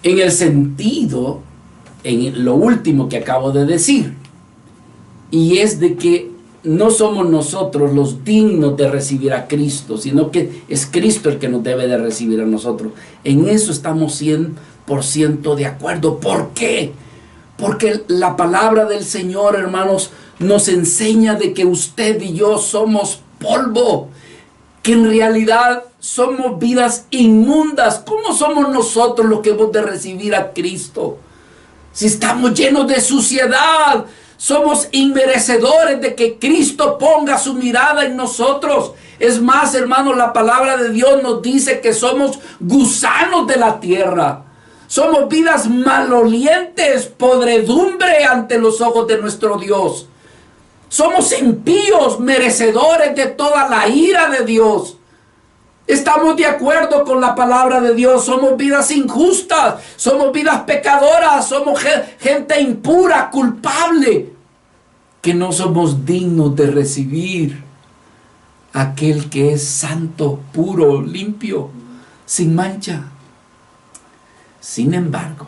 En el sentido, en lo último que acabo de decir, y es de que no somos nosotros los dignos de recibir a Cristo, sino que es Cristo el que nos debe de recibir a nosotros. En eso estamos 100% de acuerdo. ¿Por qué? Porque la palabra del Señor, hermanos, nos enseña de que usted y yo somos polvo, que en realidad somos vidas inmundas. ¿Cómo somos nosotros los que hemos de recibir a Cristo? Si estamos llenos de suciedad, somos inmerecedores de que Cristo ponga su mirada en nosotros. Es más, hermanos, la palabra de Dios nos dice que somos gusanos de la tierra. Somos vidas malolientes, podredumbre ante los ojos de nuestro Dios. Somos impíos, merecedores de toda la ira de Dios. Estamos de acuerdo con la palabra de Dios. Somos vidas injustas, somos vidas pecadoras, somos gente impura, culpable, que no somos dignos de recibir a aquel que es santo, puro, limpio, sin mancha. Sin embargo,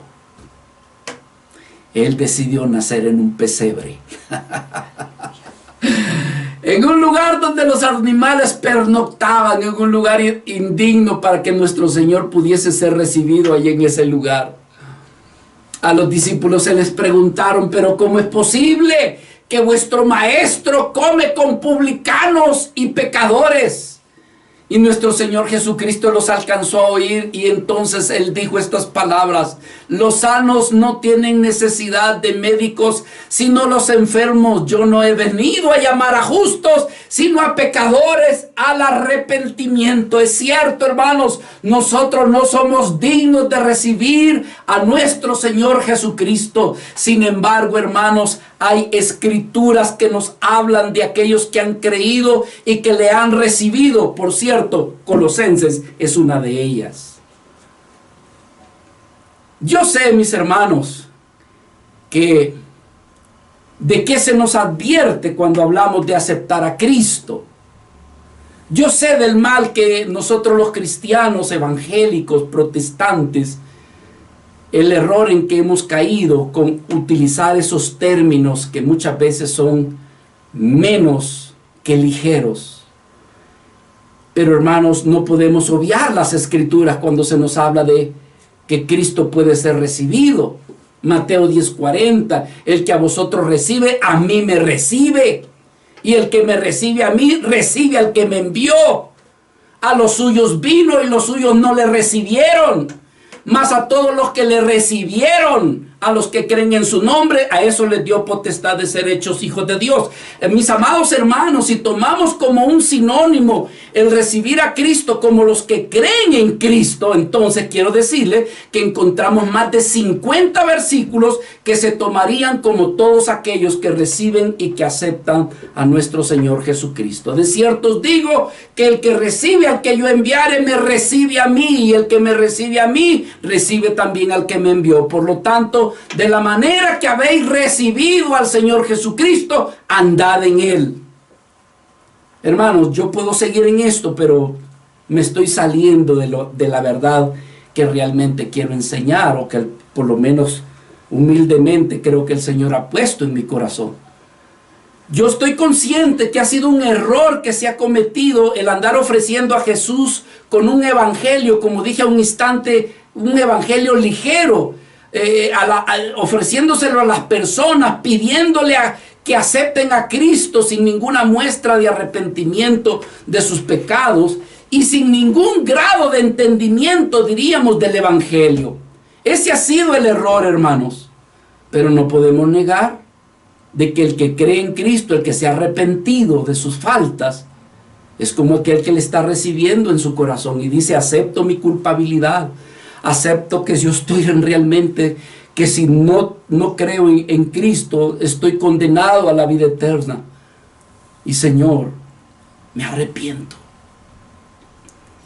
Él decidió nacer en un pesebre. En un lugar donde los animales pernoctaban, en un lugar indigno para que nuestro Señor pudiese ser recibido allí en ese lugar. A los discípulos se les preguntaron, pero ¿cómo es posible que vuestro maestro come con publicanos y pecadores? Y nuestro Señor Jesucristo los alcanzó a oír y entonces Él dijo estas palabras: los sanos no tienen necesidad de médicos, sino los enfermos. Yo no he venido a llamar a justos, sino a pecadores al arrepentimiento. Es cierto, hermanos, nosotros no somos dignos de recibir a nuestro Señor Jesucristo. Sin embargo, hermanos, hay escrituras que nos hablan de aquellos que han creído y que le han recibido. Por cierto, Colosenses es una de ellas. Yo sé, mis hermanos, que de qué se nos advierte cuando hablamos de aceptar a Cristo. Yo sé del mal que nosotros los cristianos evangélicos, protestantes, el error en que hemos caído con utilizar esos términos que muchas veces son menos que ligeros. Pero hermanos, no podemos obviar las escrituras cuando se nos habla de que Cristo puede ser recibido. Mateo 10:40, el que a vosotros recibe, a mí me recibe. Y el que me recibe a mí, recibe al que me envió. A los suyos vino y los suyos no le recibieron. Mas a todos los que le recibieron, a los que creen en su nombre, a eso les dio potestad de ser hechos hijos de Dios. Mis amados hermanos, si tomamos como un sinónimo el recibir a Cristo como los que creen en Cristo, entonces quiero decirle que encontramos más de 50 versículos que se tomarían como todos aquellos que reciben y que aceptan a nuestro Señor Jesucristo. De cierto os digo que el que recibe al que yo enviare, me recibe a mí, y el que me recibe a mí, recibe también al que me envió. Por lo tanto, de la manera que habéis recibido al Señor Jesucristo, andad en Él. Hermanos, yo puedo seguir en esto, pero me estoy saliendo de la verdad que realmente quiero enseñar, o que por lo menos humildemente creo que el Señor ha puesto en mi corazón. Yo estoy consciente que ha sido un error que se ha cometido el andar ofreciendo a Jesús con un evangelio, como dije a un instante, un evangelio ligero, ofreciéndoselo a las personas, pidiéndole que acepten a Cristo sin ninguna muestra de arrepentimiento de sus pecados y sin ningún grado de entendimiento, diríamos, del evangelio. Ese ha sido el error, hermanos. Pero no podemos negar de que el que cree en Cristo, el que se ha arrepentido de sus faltas, es como aquel que le está recibiendo en su corazón y dice: acepto mi culpabilidad, acepto que yo estoy realmente, que si no creo en Cristo, estoy condenado a la vida eterna. Y Señor, me arrepiento.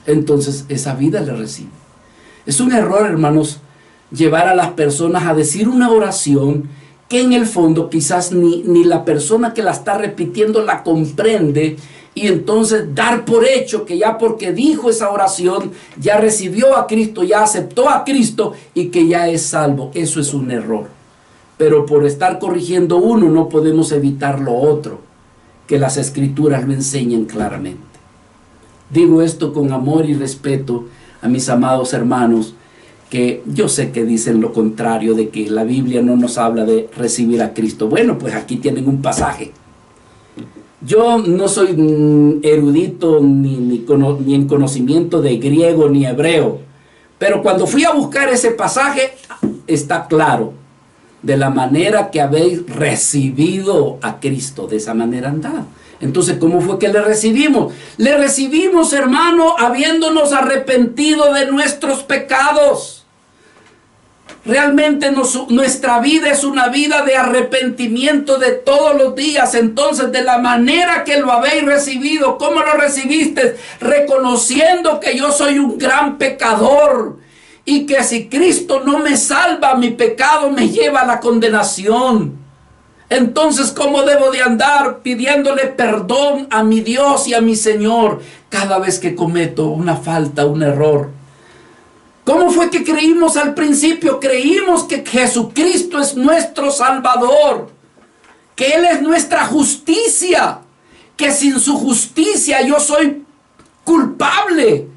Entonces esa vida le recibe. Es un error, hermanos, llevar a las personas a decir una oración que en el fondo quizás ni la persona que la está repitiendo la comprende, y entonces dar por hecho que ya porque dijo esa oración ya recibió a Cristo, ya aceptó a Cristo y que ya es salvo. Eso es un error. Pero por estar corrigiendo uno no podemos evitar lo otro, que las escrituras lo enseñan claramente. Digo esto con amor y respeto a mis amados hermanos, que yo sé que dicen lo contrario, de que la Biblia no nos habla de recibir a Cristo. Bueno, pues aquí tienen un pasaje. Yo no soy erudito ni en conocimiento de griego ni hebreo, pero cuando fui a buscar ese pasaje, está claro: de la manera que habéis recibido a Cristo, de esa manera andad. Entonces, ¿cómo fue que le recibimos? Le recibimos, hermano, habiéndonos arrepentido de nuestros pecados. Realmente nuestra vida es una vida de arrepentimiento de todos los días. Entonces, de la manera que lo habéis recibido, ¿cómo lo recibiste? Reconociendo que yo soy un gran pecador y que si Cristo no me salva, mi pecado me lleva a la condenación. Entonces, ¿cómo debo de andar? Pidiéndole perdón a mi Dios y a mi Señor cada vez que cometo una falta, un error. ¿Cómo fue que creímos al principio? Creímos que Jesucristo es nuestro Salvador, que Él es nuestra justicia, que sin su justicia yo soy culpable,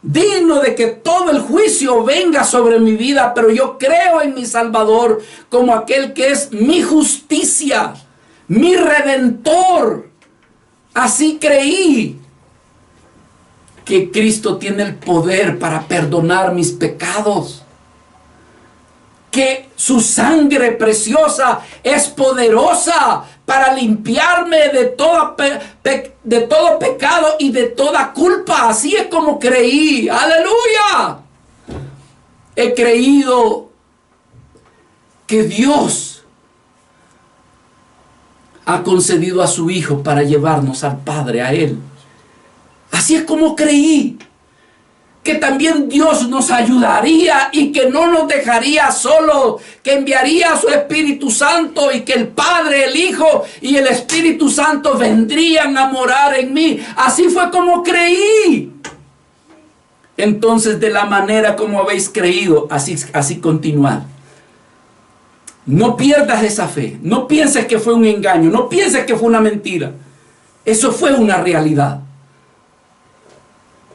digno de que todo el juicio venga sobre mi vida, pero yo creo en mi Salvador como aquel que es mi justicia, mi Redentor. Así creí. que Cristo tiene el poder para perdonar mis pecados, que su sangre preciosa es poderosa para limpiarme de todo pecado y de toda culpa. Así es como creí. ¡Aleluya! He creído que Dios ha concedido a su Hijo para llevarnos al Padre, a Él. Así es como creí que también Dios nos ayudaría y que no nos dejaría solos, que enviaría a su Espíritu Santo y que el Padre, el Hijo y el Espíritu Santo vendrían a morar en mí. Así fue como creí. Entonces, de la manera como habéis creído, así continuad. No pierdas esa fe. No pienses que fue un engaño. No pienses que fue una mentira. Eso fue una realidad.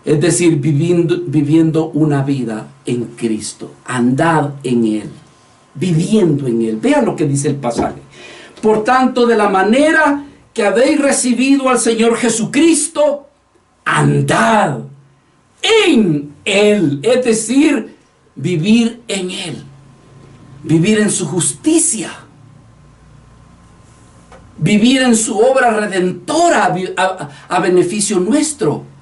Es decir, viviendo una vida en Cristo. Andad en Él. Viviendo en Él. Vean lo que dice el pasaje. Por tanto, de la manera que habéis recibido al Señor Jesucristo, andad en Él. Es decir, vivir en Él. Vivir en su justicia. Vivir en su obra redentora a beneficio nuestro.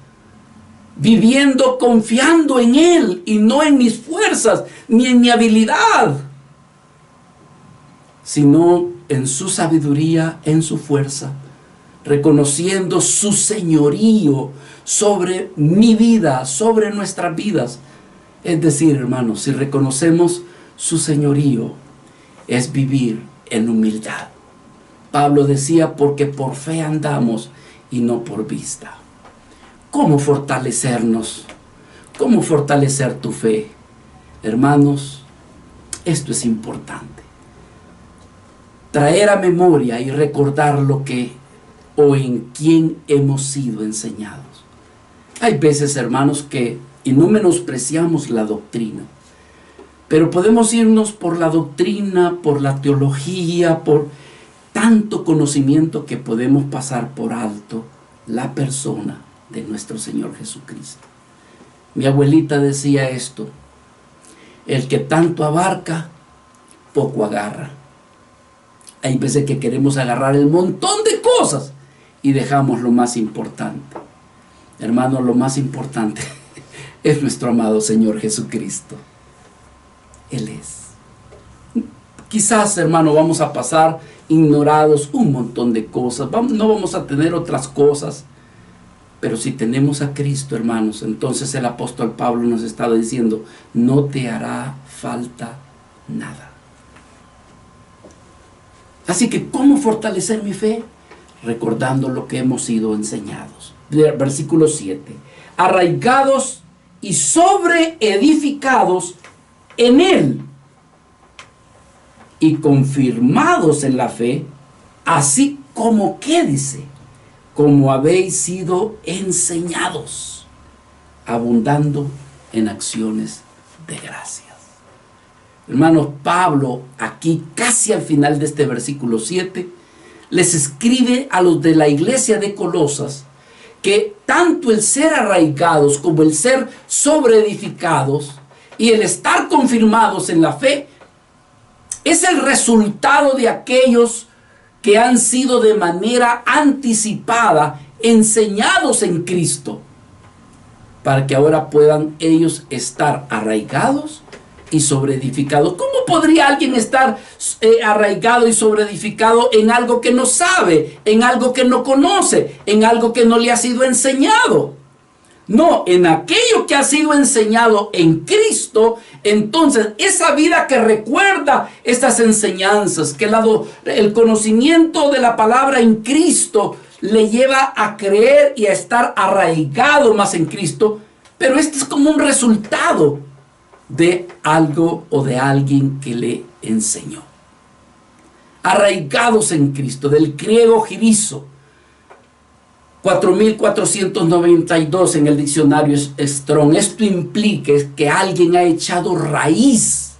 Viviendo confiando en Él y no en mis fuerzas ni en mi habilidad, sino en su sabiduría, en su fuerza, reconociendo su señorío sobre mi vida, sobre nuestras vidas. Es decir, hermanos, si reconocemos su señorío, es vivir en humildad. Pablo decía, porque por fe andamos y no por vista. ¿Cómo fortalecernos? ¿Cómo fortalecer tu fe? Hermanos, esto es importante. Traer a memoria y recordar lo que o en quién hemos sido enseñados. Hay veces, hermanos, y no menospreciamos la doctrina, pero podemos irnos por la doctrina, por la teología, por tanto conocimiento que podemos pasar por alto la persona de nuestro Señor Jesucristo. Mi abuelita decía esto: el que tanto abarca, poco agarra. Hay veces que queremos agarrar el montón de cosas y dejamos lo más importante. Hermano, lo más importante es nuestro amado Señor Jesucristo. Él es. Quizás, hermano, vamos a pasar ignorados un montón de cosas. No vamos a tener otras cosas. Pero si tenemos a Cristo, hermanos, entonces el apóstol Pablo nos estaba diciendo, no te hará falta nada. Así que, ¿cómo fortalecer mi fe? Recordando lo que hemos sido enseñados. Versículo 7. Arraigados y sobreedificados en Él y confirmados en la fe, así como que dice, como habéis sido enseñados, abundando en acciones de gracias. Hermanos, Pablo aquí casi al final de este versículo 7 les escribe a los de la iglesia de Colosas que tanto el ser arraigados como el ser sobreedificados y el estar confirmados en la fe es el resultado de aquellos que han sido de manera anticipada enseñados en Cristo, para que ahora puedan ellos estar arraigados y sobreedificados. ¿Cómo podría alguien estar arraigado y sobreedificado en algo que no sabe, en algo que no conoce, en algo que no le ha sido enseñado? No, en aquello que ha sido enseñado en Cristo. Entonces esa vida que recuerda estas enseñanzas, que el conocimiento de la palabra en Cristo le lleva a creer y a estar arraigado más en Cristo. Pero este es como un resultado de algo o de alguien que le enseñó. Arraigados en Cristo, del griego girizo, 4492 en el diccionario Strong. Esto implica que alguien ha echado raíz,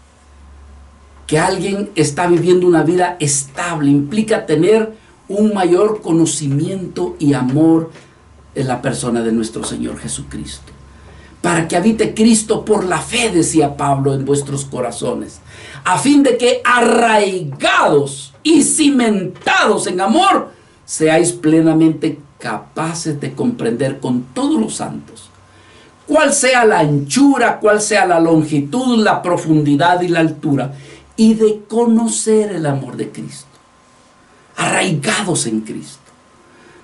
que alguien está viviendo una vida estable. Implica tener un mayor conocimiento y amor es la persona de nuestro Señor Jesucristo. Para que habite Cristo por la fe, decía Pablo, en vuestros corazones, a fin de que arraigados y cimentados en amor, seáis plenamente capaces de comprender con todos los santos cuál sea la anchura, cuál sea la longitud, la profundidad y la altura, y de conocer el amor de Cristo. Arraigados en Cristo.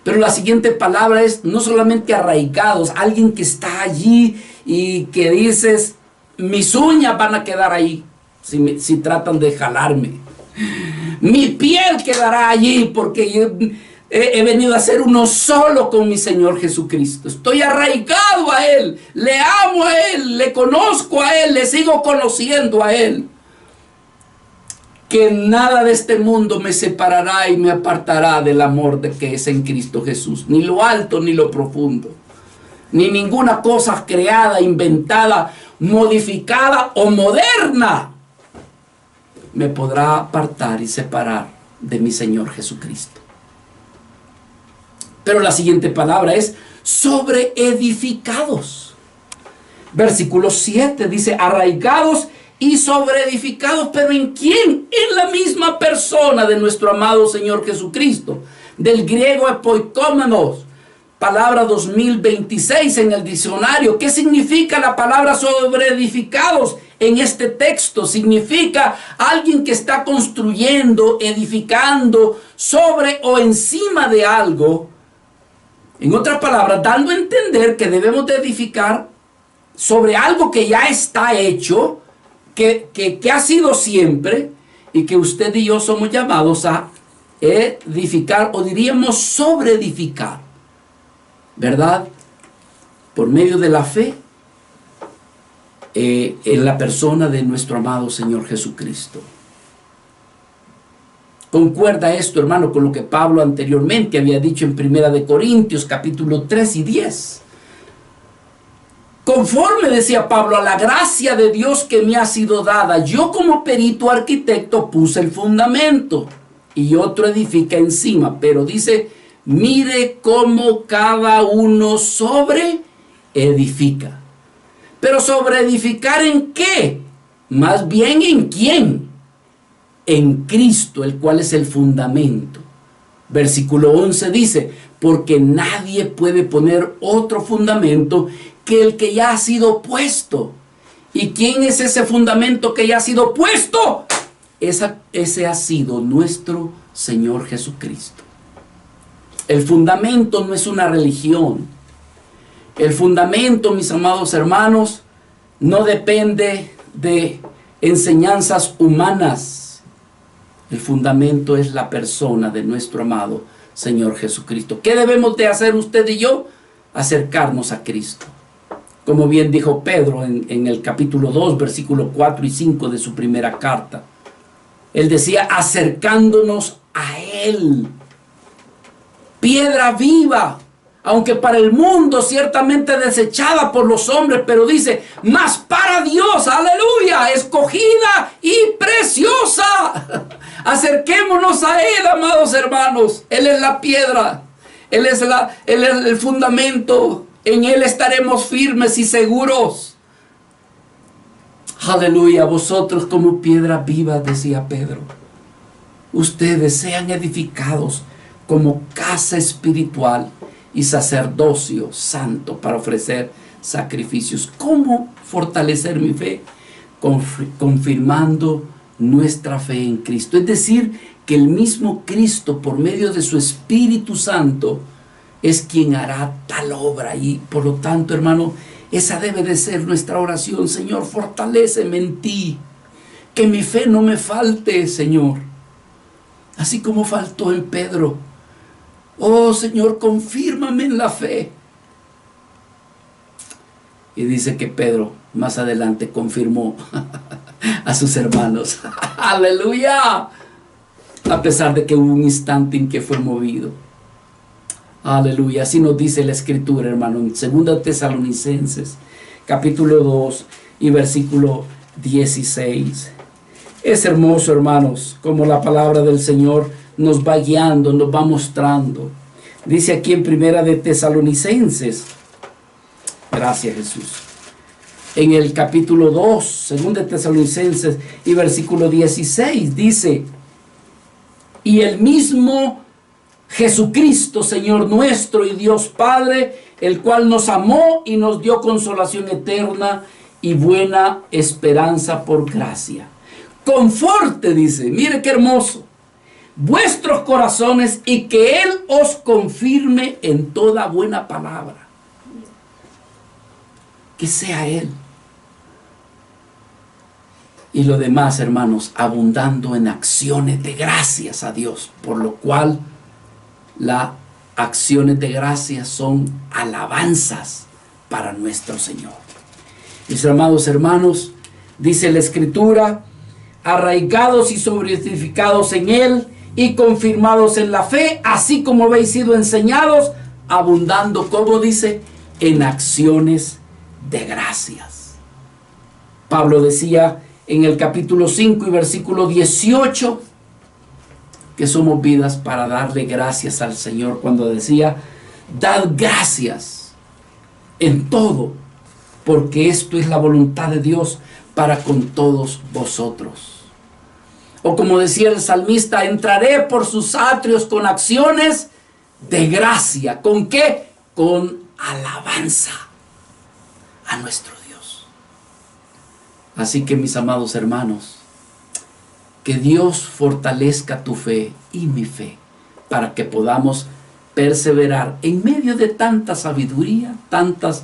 Pero la siguiente palabra es no solamente arraigados, alguien que está allí y que dices, mis uñas van a quedar ahí si tratan de jalarme. Mi piel quedará allí porque yo he venido a ser uno solo con mi Señor Jesucristo. Estoy arraigado a Él, le amo a Él, le conozco a Él, le sigo conociendo a Él. Que nada de este mundo me separará y me apartará del amor de que es en Cristo Jesús. Ni lo alto ni lo profundo. Ni ninguna cosa creada, inventada, modificada o moderna me podrá apartar y separar de mi Señor Jesucristo. Pero la siguiente palabra es sobreedificados. Versículo 7 dice, arraigados y sobreedificados, pero ¿en quién? En la misma persona de nuestro amado Señor Jesucristo. Del griego epoikómenos, palabra 2026 en el diccionario. ¿Qué significa la palabra sobreedificados en este texto? Significa alguien que está construyendo, edificando sobre o encima de algo. En otras palabras, dando a entender que debemos de edificar sobre algo que ya está hecho, que ha sido siempre, y que usted y yo somos llamados a edificar, o diríamos sobreedificar, ¿verdad? Por medio de la fe en la persona de nuestro amado Señor Jesucristo. Concuerda esto, hermano, con lo que Pablo anteriormente había dicho en 1 Corintios capítulo 3 y 10. Conforme, decía Pablo, a la gracia de Dios que me ha sido dada, yo como perito arquitecto puse el fundamento y otro edifica encima. Pero dice, mire cómo cada uno sobre edifica. Pero sobre edificar ¿en qué? Más bien ¿en quién? En Cristo, el cual es el fundamento. Versículo 11 dice, porque nadie puede poner otro fundamento que el que ya ha sido puesto. ¿Y quién es ese fundamento que ya ha sido puesto? Ese ha sido nuestro Señor Jesucristo. El fundamento no es una religión. El fundamento, mis amados hermanos, no depende de enseñanzas humanas. El fundamento es la persona de nuestro amado Señor Jesucristo. ¿Qué debemos de hacer usted y yo? Acercarnos a Cristo. Como bien dijo Pedro en el capítulo 2, versículo 4 y 5 de su primera carta. Él decía, acercándonos a Él. Piedra viva, aunque para el mundo ciertamente desechada por los hombres, pero dice, mas para Dios, aleluya, escogida y preciosa. Acerquémonos a Él, amados hermanos. Él es la piedra, Él es el fundamento. En Él estaremos firmes y seguros. Aleluya, vosotros como piedra viva, decía Pedro. Ustedes sean edificados como casa espiritual y sacerdocio santo para ofrecer sacrificios. ¿Cómo fortalecer mi fe? Confirmando nuestra fe en Cristo. Es decir, que el mismo Cristo, por medio de su Espíritu Santo, es quien hará tal obra. Y por lo tanto, hermano, esa debe de ser nuestra oración. Señor, fortaléceme en ti, que mi fe no me falte, Señor, así como faltó en Pedro. Oh Señor, confírmame en la fe. Y dice que Pedro más adelante confirmó a sus hermanos. Aleluya. A pesar de que hubo un instante en que fue movido. Aleluya, así nos dice la Escritura, hermano, en 2 Tesalonicenses, capítulo 2 y versículo 16. Es hermoso, hermanos, como la palabra del Señor nos va guiando, nos va mostrando. Dice aquí en Primera de Tesalonicenses, gracias Jesús, en el capítulo 2, segunda de Tesalonicenses y versículo 16, dice: y el mismo Jesucristo, Señor nuestro y Dios Padre, el cual nos amó y nos dio consolación eterna y buena esperanza por gracia, conforte, dice, mire qué hermoso, vuestros corazones, y que Él os confirme en toda buena palabra. Que sea Él. Y lo demás, hermanos, abundando en acciones de gracias a Dios, por lo cual las acciones de gracias son alabanzas para nuestro Señor. Mis amados hermanos, dice la Escritura: arraigados y sobreedificados en Él y confirmados en la fe, así como habéis sido enseñados, abundando, como dice, en acciones de gracias. Pablo decía en el capítulo 5 y versículo 18 que somos vidas para darle gracias al Señor, cuando decía: dad gracias en todo, porque esto es la voluntad de Dios para con todos vosotros. O como decía el salmista: entraré por sus atrios con acciones de gracia. ¿Con qué? Con alabanza a nuestro Dios. Así que, mis amados hermanos, que Dios fortalezca tu fe y mi fe, para que podamos perseverar en medio de tanta sabiduría, tantas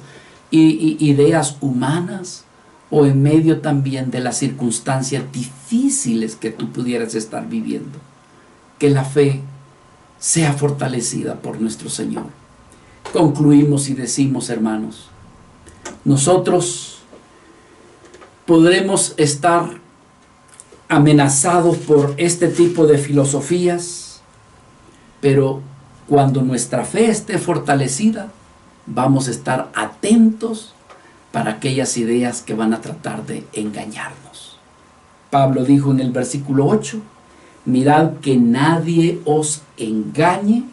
ideas humanas, o en medio también de las circunstancias difíciles que tú pudieras estar viviendo. Que la fe sea fortalecida por nuestro Señor. Concluimos y decimos, hermanos, nosotros podremos estar amenazados por este tipo de filosofías, pero cuando nuestra fe esté fortalecida, vamos a estar atentos para aquellas ideas que van a tratar de engañarnos. Pablo dijo en el versículo 8: mirad que nadie os engañe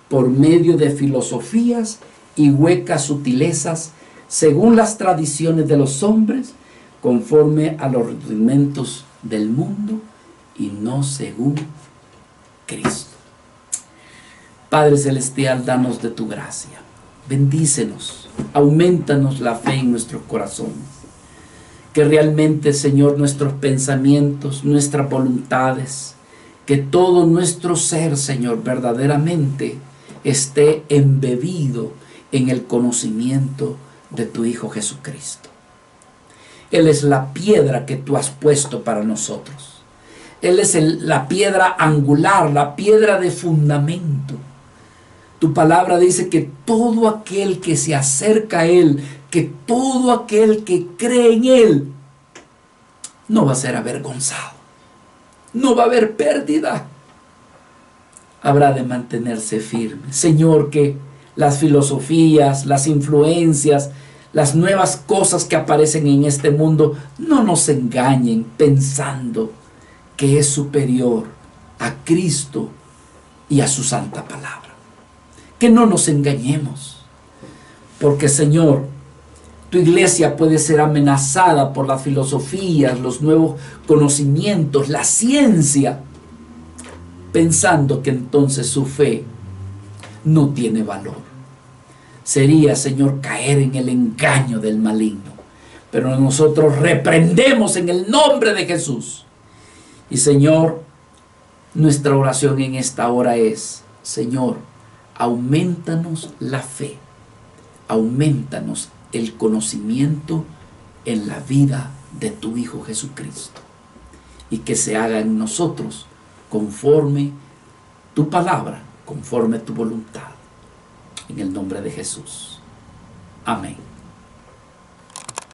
por medio de filosofías y huecas sutilezas, según las tradiciones de los hombres, conforme a los rudimentos del mundo y no según Cristo. Padre celestial, danos de tu gracia. Bendícenos, aumentanos la fe en nuestros corazones. Que realmente, Señor, nuestros pensamientos, nuestras voluntades, que todo nuestro ser, Señor, verdaderamente esté embebido en el conocimiento de tu Hijo Jesucristo. Él es la piedra que tú has puesto para nosotros. Él es la piedra angular, la piedra de fundamento. Tu palabra dice que todo aquel que se acerca a Él, que todo aquel que cree en Él, no va a ser avergonzado. No va a haber pérdida. Habrá de mantenerse firme. Señor, que las filosofías, las influencias, las nuevas cosas que aparecen en este mundo no nos engañen pensando que es superior a Cristo y a su santa palabra. Que no nos engañemos, porque, Señor, tu iglesia puede ser amenazada por las filosofías, los nuevos conocimientos, la ciencia, pensando que entonces su fe no tiene valor. Sería, Señor, caer en el engaño del maligno. Pero nosotros reprendemos en el nombre de Jesús. Y, Señor, nuestra oración en esta hora es: Señor, aumentanos la fe, aumentanos el conocimiento en la vida de tu Hijo Jesucristo, y que se haga en nosotros conforme tu palabra, conforme tu voluntad. En el nombre de Jesús. Amén.